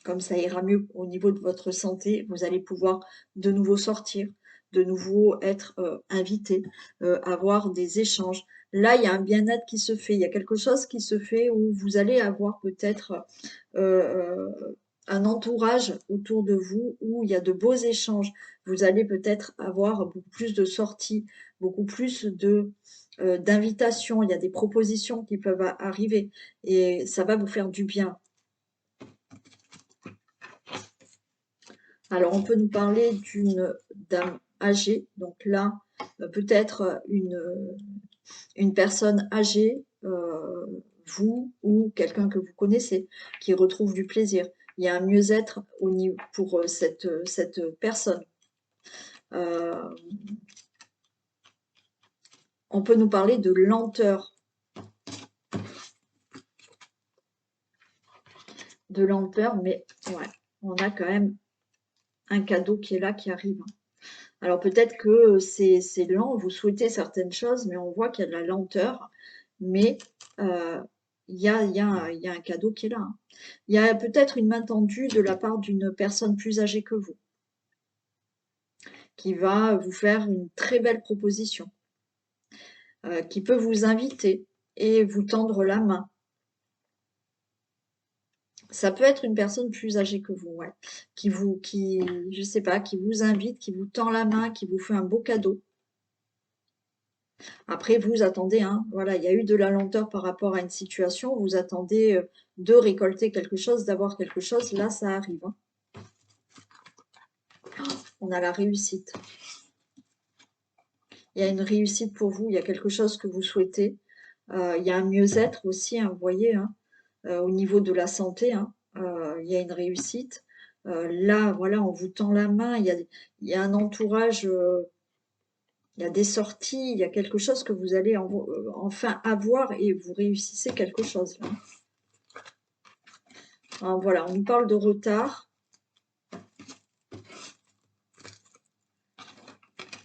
comme ça ira mieux au niveau de votre santé, vous allez pouvoir de nouveau sortir, de nouveau être invité, avoir des échanges. Là, il y a un bien-être qui se fait, il y a quelque chose qui se fait où vous allez avoir peut-être un entourage autour de vous où il y a de beaux échanges. Vous allez peut-être avoir beaucoup plus de sorties, beaucoup plus d'invitations. Il y a des propositions qui peuvent arriver et ça va vous faire du bien. Alors, on peut nous parler d'une dame âgée. Donc là, peut-être une personne âgée, vous ou quelqu'un que vous connaissez, qui retrouve du plaisir. Il y a un mieux-être pour cette personne. On peut nous parler de lenteur. De lenteur, mais ouais, on a quand même un cadeau qui est là, qui arrive. Alors peut-être que c'est lent, vous souhaitez certaines choses, mais on voit qu'il y a de la lenteur, mais il y a un cadeau qui est là. Hein. Il y a peut-être une main tendue de la part d'une personne plus âgée que vous, qui va vous faire une très belle proposition, qui peut vous inviter et vous tendre la main. Ça peut être une personne plus âgée que vous, ouais, je sais pas, qui vous invite, qui vous tend la main, qui vous fait un beau cadeau. Après, vous attendez, hein, voilà, il y a eu de la lenteur par rapport à une situation, vous attendez de récolter quelque chose, d'avoir quelque chose, là, ça arrive. Hein. On a la réussite. Il y a une réussite pour vous, il y a quelque chose que vous souhaitez. Il y a un mieux-être aussi, hein, vous voyez, hein, au niveau de la santé, hein, il y a une réussite. Là, voilà, on vous tend la main, il y a un entourage, il y a des sorties, il y a quelque chose que vous allez enfin avoir et vous réussissez quelque chose. Là. Alors, voilà, on nous parle de retard.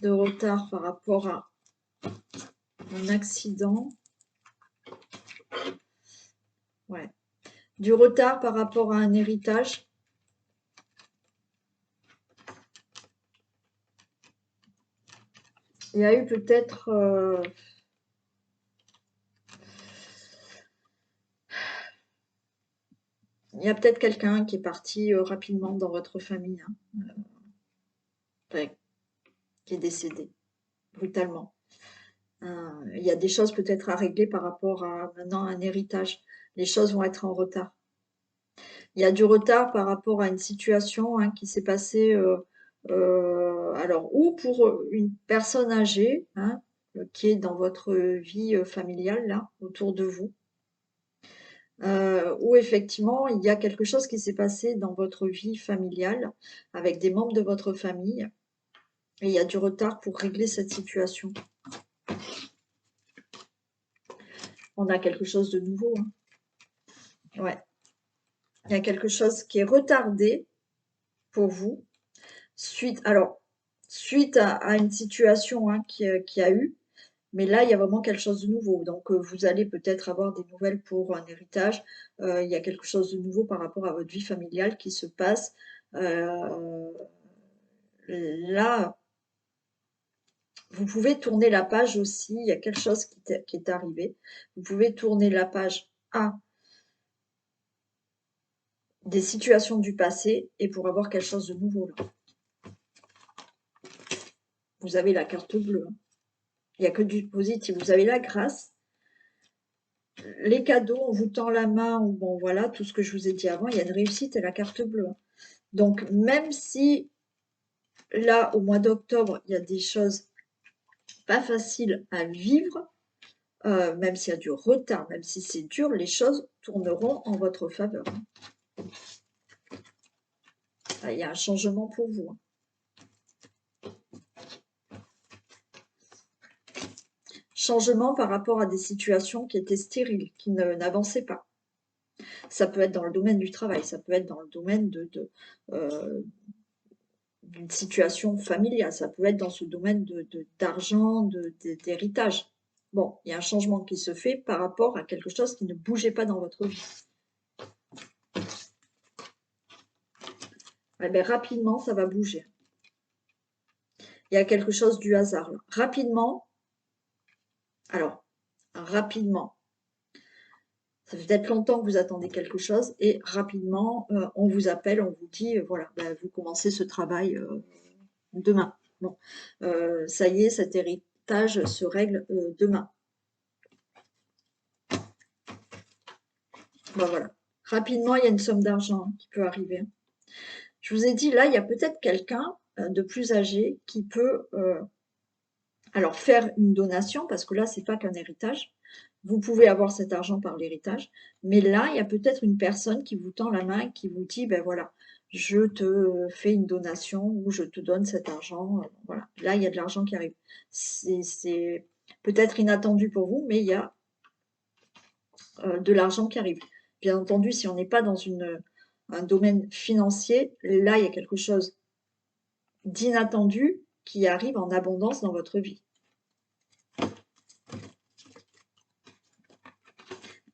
De retard par rapport à un accident. Ouais. Du retard par rapport à un héritage. Il y a eu peut-être... il y a peut-être quelqu'un qui est parti rapidement dans votre famille, hein, ouais, qui est décédé brutalement. Il y a des choses peut-être à régler par rapport à maintenant un héritage. Les choses vont être en retard. Il y a du retard par rapport à une situation hein, qui s'est passée, alors, ou pour une personne âgée hein, qui est dans votre vie familiale, là, autour de vous, où effectivement, il y a quelque chose qui s'est passé dans votre vie familiale avec des membres de votre famille, et il y a du retard pour régler cette situation. On a quelque chose de nouveau. Hein. Ouais. Il y a quelque chose qui est retardé pour vous, suite à une situation hein, qui a eu, mais là, il y a vraiment quelque chose de nouveau. Donc, vous allez peut-être avoir des nouvelles pour un héritage. Il y a quelque chose de nouveau par rapport à votre vie familiale qui se passe. Là, vous pouvez tourner la page aussi. Il y a quelque chose qui est arrivé. Vous pouvez tourner la page à des situations du passé et pour avoir quelque chose de nouveau. Là. Vous avez la carte bleue. Hein. Il n'y a que du positif. Vous avez la grâce. Les cadeaux, on vous tend la main, ou bon voilà, tout ce que je vous ai dit avant, il y a une réussite et la carte bleue. Donc même si là, au mois d'octobre, il y a des choses pas faciles à vivre, même s'il y a du retard, même si c'est dur, les choses tourneront en votre faveur. Ah, il y a un changement pour vous. Changement par rapport à des situations qui étaient stériles, qui n'avançaient pas. Ça peut être dans le domaine du travail, ça peut être dans le domaine d'une situation familiale, ça peut être dans ce domaine d'argent, d'héritage. Bon, il y a un changement qui se fait par rapport à quelque chose qui ne bougeait pas dans votre vie. Eh bien, rapidement, ça va bouger. Il y a quelque chose du hasard. Là. Rapidement, alors, rapidement, ça fait peut-être longtemps que vous attendez quelque chose et rapidement, on vous appelle, on vous dit, voilà, ben, vous commencez ce travail demain. Bon, ça y est, cet héritage se règle demain. Ben, voilà. Rapidement, il y a une somme d'argent qui peut arriver. Je vous ai dit, là, il y a peut-être quelqu'un de plus âgé qui peut alors faire une donation, parce que là, c'est pas qu'un héritage. Vous pouvez avoir cet argent par l'héritage, mais là, il y a peut-être une personne qui vous tend la main, qui vous dit, ben voilà, je te fais une donation ou je te donne cet argent. Voilà, là, il y a de l'argent qui arrive. C'est peut-être inattendu pour vous, mais il y a de l'argent qui arrive. Bien entendu, si on n'est pas dans un domaine financier, là, il y a quelque chose d'inattendu qui arrive en abondance dans votre vie.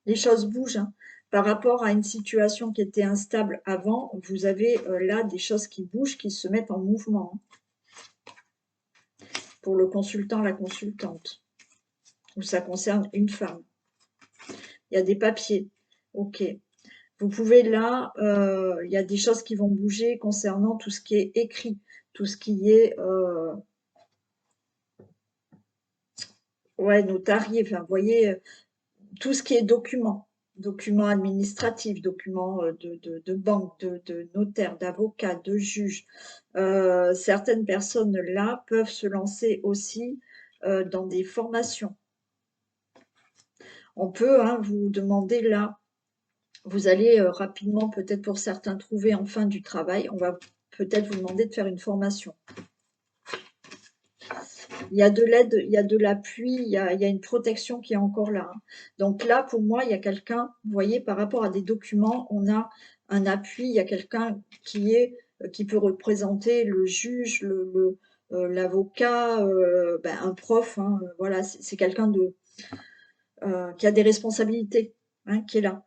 Les choses bougent. Hein. Par rapport à une situation qui était instable avant, vous avez là des choses qui bougent, qui se mettent en mouvement. Hein. Pour le consultant, la consultante. Ou ça concerne une femme. Il y a des papiers. Ok. Vous pouvez là, il y a des choses qui vont bouger concernant tout ce qui est écrit, tout ce qui est ouais, notarié, enfin, vous voyez, tout ce qui est documents, documents administratifs, documents de banque, de notaire, d'avocat, de juge. Certaines personnes là peuvent se lancer aussi dans des formations. On peut hein, vous demander là, vous allez rapidement peut-être pour certains trouver enfin du travail, on va peut-être vous demander de faire une formation. Il y a de l'aide, il y a de l'appui, il y a une protection qui est encore là. Hein. Donc là, pour moi, il y a quelqu'un, vous voyez, par rapport à des documents, on a un appui, il y a quelqu'un qui peut représenter le juge, l'avocat, ben, un prof, hein, voilà, c'est quelqu'un qui a des responsabilités, hein, qui est là.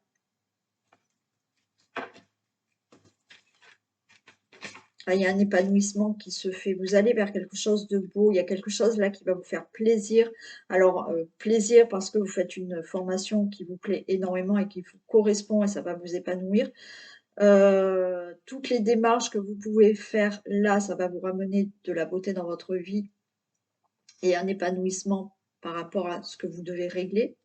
Ah, il y a un épanouissement qui se fait. Vous allez vers quelque chose de beau. Il y a quelque chose là qui va vous faire plaisir. Alors, plaisir parce que vous faites une formation qui vous plaît énormément et qui vous correspond et ça va vous épanouir. Toutes les démarches que vous pouvez faire là, ça va vous ramener de la beauté dans votre vie et un épanouissement par rapport à ce que vous devez régler.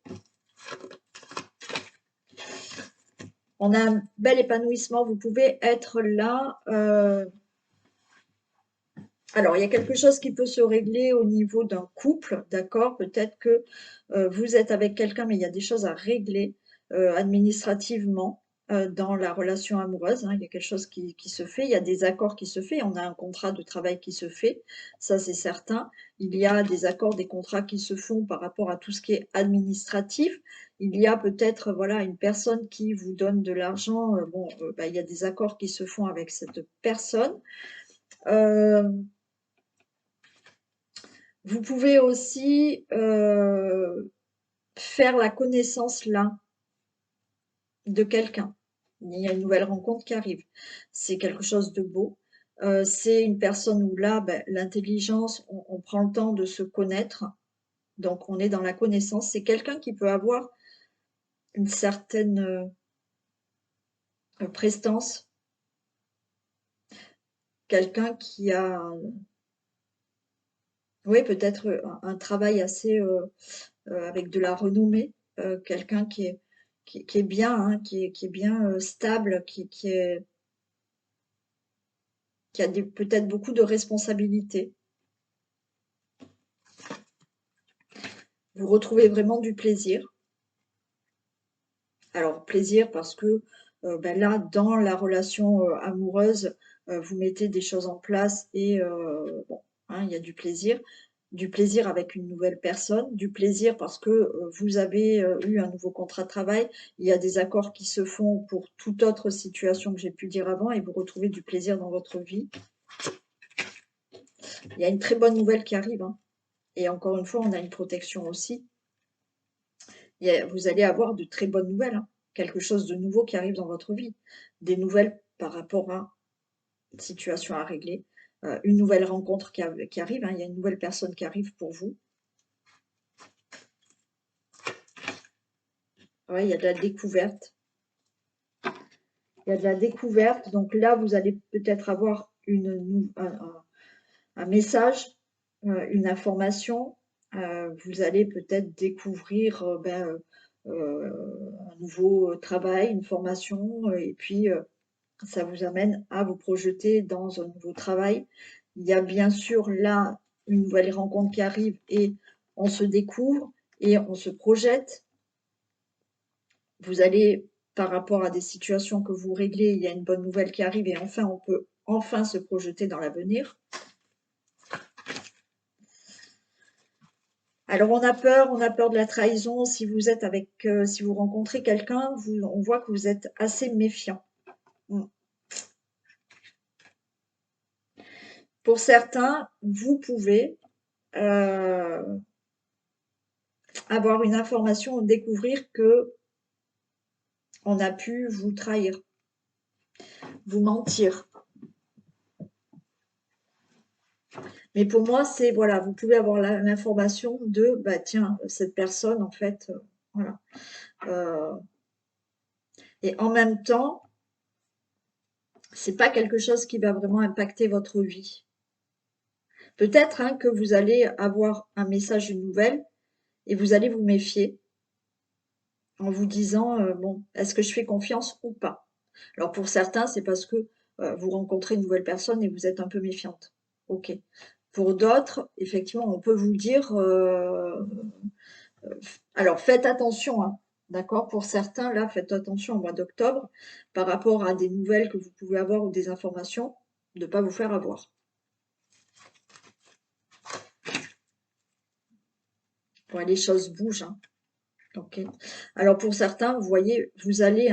On a un bel épanouissement. Vous pouvez être là. Alors, il y a quelque chose qui peut se régler au niveau d'un couple, d'accord? Peut-être que vous êtes avec quelqu'un, mais il y a des choses à régler administrativement dans la relation amoureuse. Hein. Il y a quelque chose qui se fait, il y a des accords qui se font, on a un contrat de travail qui se fait, ça c'est certain. Il y a des accords, des contrats qui se font par rapport à tout ce qui est administratif. Il y a peut-être voilà une personne qui vous donne de l'argent. Bon, bah, il y a des accords qui se font avec cette personne. Vous pouvez aussi faire la connaissance là de quelqu'un. Il y a une nouvelle rencontre qui arrive. C'est quelque chose de beau. C'est une personne où là, ben, l'intelligence, on prend le temps de se connaître. Donc on est dans la connaissance. C'est quelqu'un qui peut avoir une certaine prestance. Quelqu'un qui a, oui, peut-être un travail assez avec de la renommée, quelqu'un qui est bien, hein, qui est bien stable, qui est qui a peut-être beaucoup de responsabilités. Vous retrouvez vraiment du plaisir. Alors, plaisir parce que ben là, dans la relation amoureuse, vous mettez des choses en place et bon, hein, il y a du plaisir. Du plaisir avec une nouvelle personne, du plaisir parce que vous avez eu un nouveau contrat de travail. Il y a des accords qui se font pour toute autre situation que j'ai pu dire avant et vous retrouvez du plaisir dans votre vie. Il y a une très bonne nouvelle qui arrive, hein. Et encore une fois, on a une protection aussi. Vous allez avoir de très bonnes nouvelles, hein. Quelque chose de nouveau qui arrive dans votre vie. Des nouvelles par rapport à une situation à régler. Une nouvelle rencontre qui arrive, hein. Il y a une nouvelle personne qui arrive pour vous. Ouais, il y a de la découverte. Il y a de la découverte. Donc là, vous allez peut-être avoir un message, une information. Vous allez peut-être découvrir un nouveau travail, une formation, et puis ça vous amène à vous projeter dans un nouveau travail. Il y a bien sûr là une nouvelle rencontre qui arrive et on se découvre et on se projette. Vous allez, par rapport à des situations que vous réglez, il y a une bonne nouvelle qui arrive et enfin on peut enfin se projeter dans l'avenir. Alors on a peur de la trahison. Si vous êtes si vous rencontrez quelqu'un, on voit que vous êtes assez méfiant. Pour certains, vous pouvez avoir une information ou découvrir que on a pu vous trahir, vous mentir. Mais pour moi, c'est, voilà, vous pouvez avoir l'information de, bah tiens, cette personne, en fait, voilà. Et en même temps, c'est pas quelque chose qui va vraiment impacter votre vie. Peut-être hein, que vous allez avoir un message, une nouvelle, et vous allez vous méfier en vous disant, bon, est-ce que je fais confiance ou pas? Alors pour certains, c'est parce que vous rencontrez une nouvelle personne et vous êtes un peu méfiante. Ok. Pour d'autres, effectivement, on peut vous dire, alors faites attention, hein, d'accord? Pour certains, là, faites attention au mois d'octobre par rapport à des nouvelles que vous pouvez avoir ou des informations, de ne pas vous faire avoir. Ouais, les choses bougent, hein. Ok. Alors pour certains, vous voyez, vous allez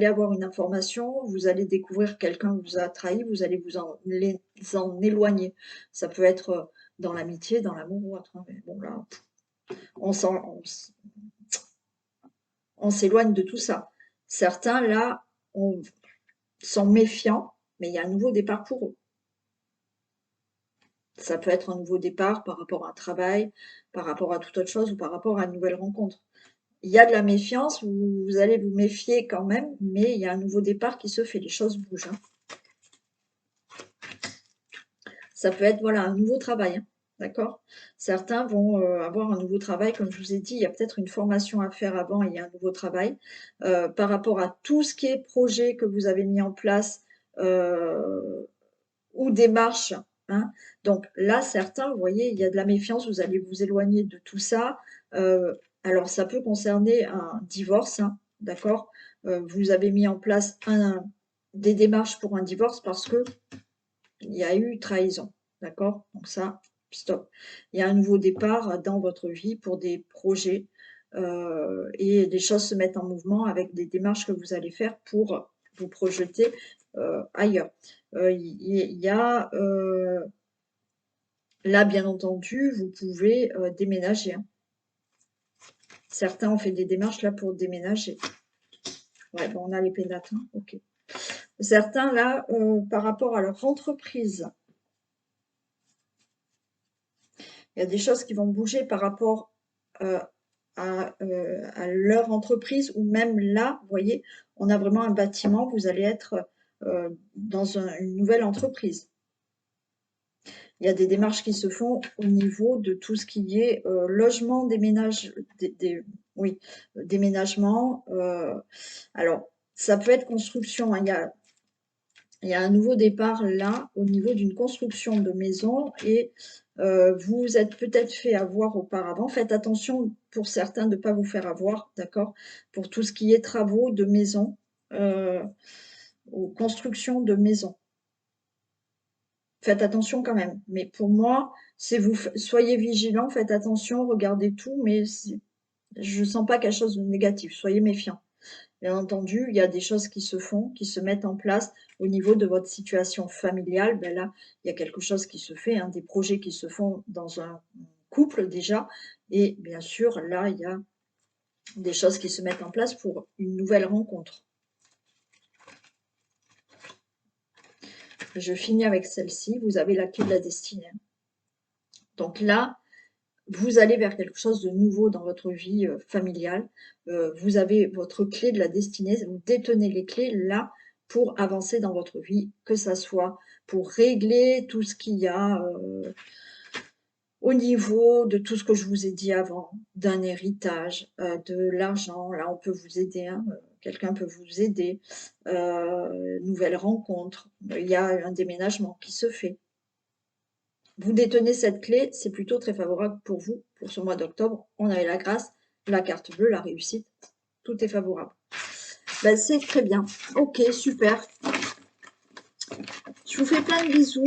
avoir une information, vous allez découvrir quelqu'un vous a trahi, vous allez vous en éloigner. Ça peut être dans l'amitié, dans l'amour ou autre, hein, mais bon là, on s'éloigne de tout ça. Certains là sont méfiants, mais il y a un nouveau départ pour eux. Ça peut être un nouveau départ par rapport à un travail, par rapport à toute autre chose ou par rapport à une nouvelle rencontre. Il y a de la méfiance, vous allez vous méfier quand même, mais il y a un nouveau départ qui se fait, les choses bougent, hein. Ça peut être voilà, un nouveau travail, hein, d'accord? Certains vont avoir un nouveau travail, comme je vous ai dit, il y a peut-être une formation à faire avant et il y a un nouveau travail. Par rapport à tout ce qui est projet que vous avez mis en place ou démarche, hein. Donc là, certains, vous voyez, il y a de la méfiance, vous allez vous éloigner de tout ça. Alors ça peut concerner un divorce, hein, d'accord? Vous avez mis en place des démarches pour un divorce parce que il y a eu trahison, d'accord? Donc ça, stop. Il y a un nouveau départ dans votre vie pour des projets et les choses se mettent en mouvement avec des démarches que vous allez faire pour vous projeter ailleurs. Il y a là, bien entendu, vous pouvez déménager, hein. Certains ont fait des démarches là pour déménager. Ouais, bon, on a les pénates, hein, ok. Certains là, par rapport à leur entreprise, il y a des choses qui vont bouger par rapport à leur entreprise ou même là, vous voyez, on a vraiment un bâtiment, vous allez être dans une nouvelle entreprise. Il y a des démarches qui se font au niveau de tout ce qui est logement, oui, déménagement. Alors, ça peut être construction, hein. Il y a un nouveau départ là, au niveau d'une construction de maison et vous vous êtes peut-être fait avoir auparavant. Faites attention pour certains de ne pas vous faire avoir, d'accord? Pour tout ce qui est travaux de maison, heu, ou construction de maison. Faites attention quand même. Mais pour moi, c'est vous soyez vigilants, faites attention, regardez tout, mais je ne sens pas quelque chose de négatif. Soyez méfiants. Bien entendu, il y a des choses qui se font, qui se mettent en place au niveau de votre situation familiale. Ben là, il y a quelque chose qui se fait, hein, des projets qui se font dans un couple déjà. Et bien sûr, là, il y a des choses qui se mettent en place pour une nouvelle rencontre. Je finis avec celle-ci. Vous avez la clé de la destinée. Donc là, vous allez vers quelque chose de nouveau dans votre vie familiale. Vous avez votre clé de la destinée, vous détenez les clés là pour avancer dans votre vie, que ça soit pour régler tout ce qu'il y a au niveau de tout ce que je vous ai dit avant, d'un héritage, de l'argent. Là, on peut vous aider, hein, quelqu'un peut vous aider. Nouvelle rencontre, il y a un déménagement qui se fait. Vous détenez cette clé, c'est plutôt très favorable pour vous pour ce mois d'octobre. On a eu la grâce, la carte bleue, la réussite, tout est favorable. Ben, c'est très bien. Ok, super. Je vous fais plein de bisous.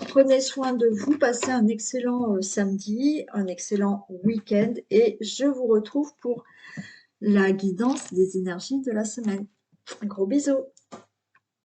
Prenez soin de vous, passez un excellent samedi, un excellent week-end et je vous retrouve pour la guidance des énergies de la semaine. Un gros bisou.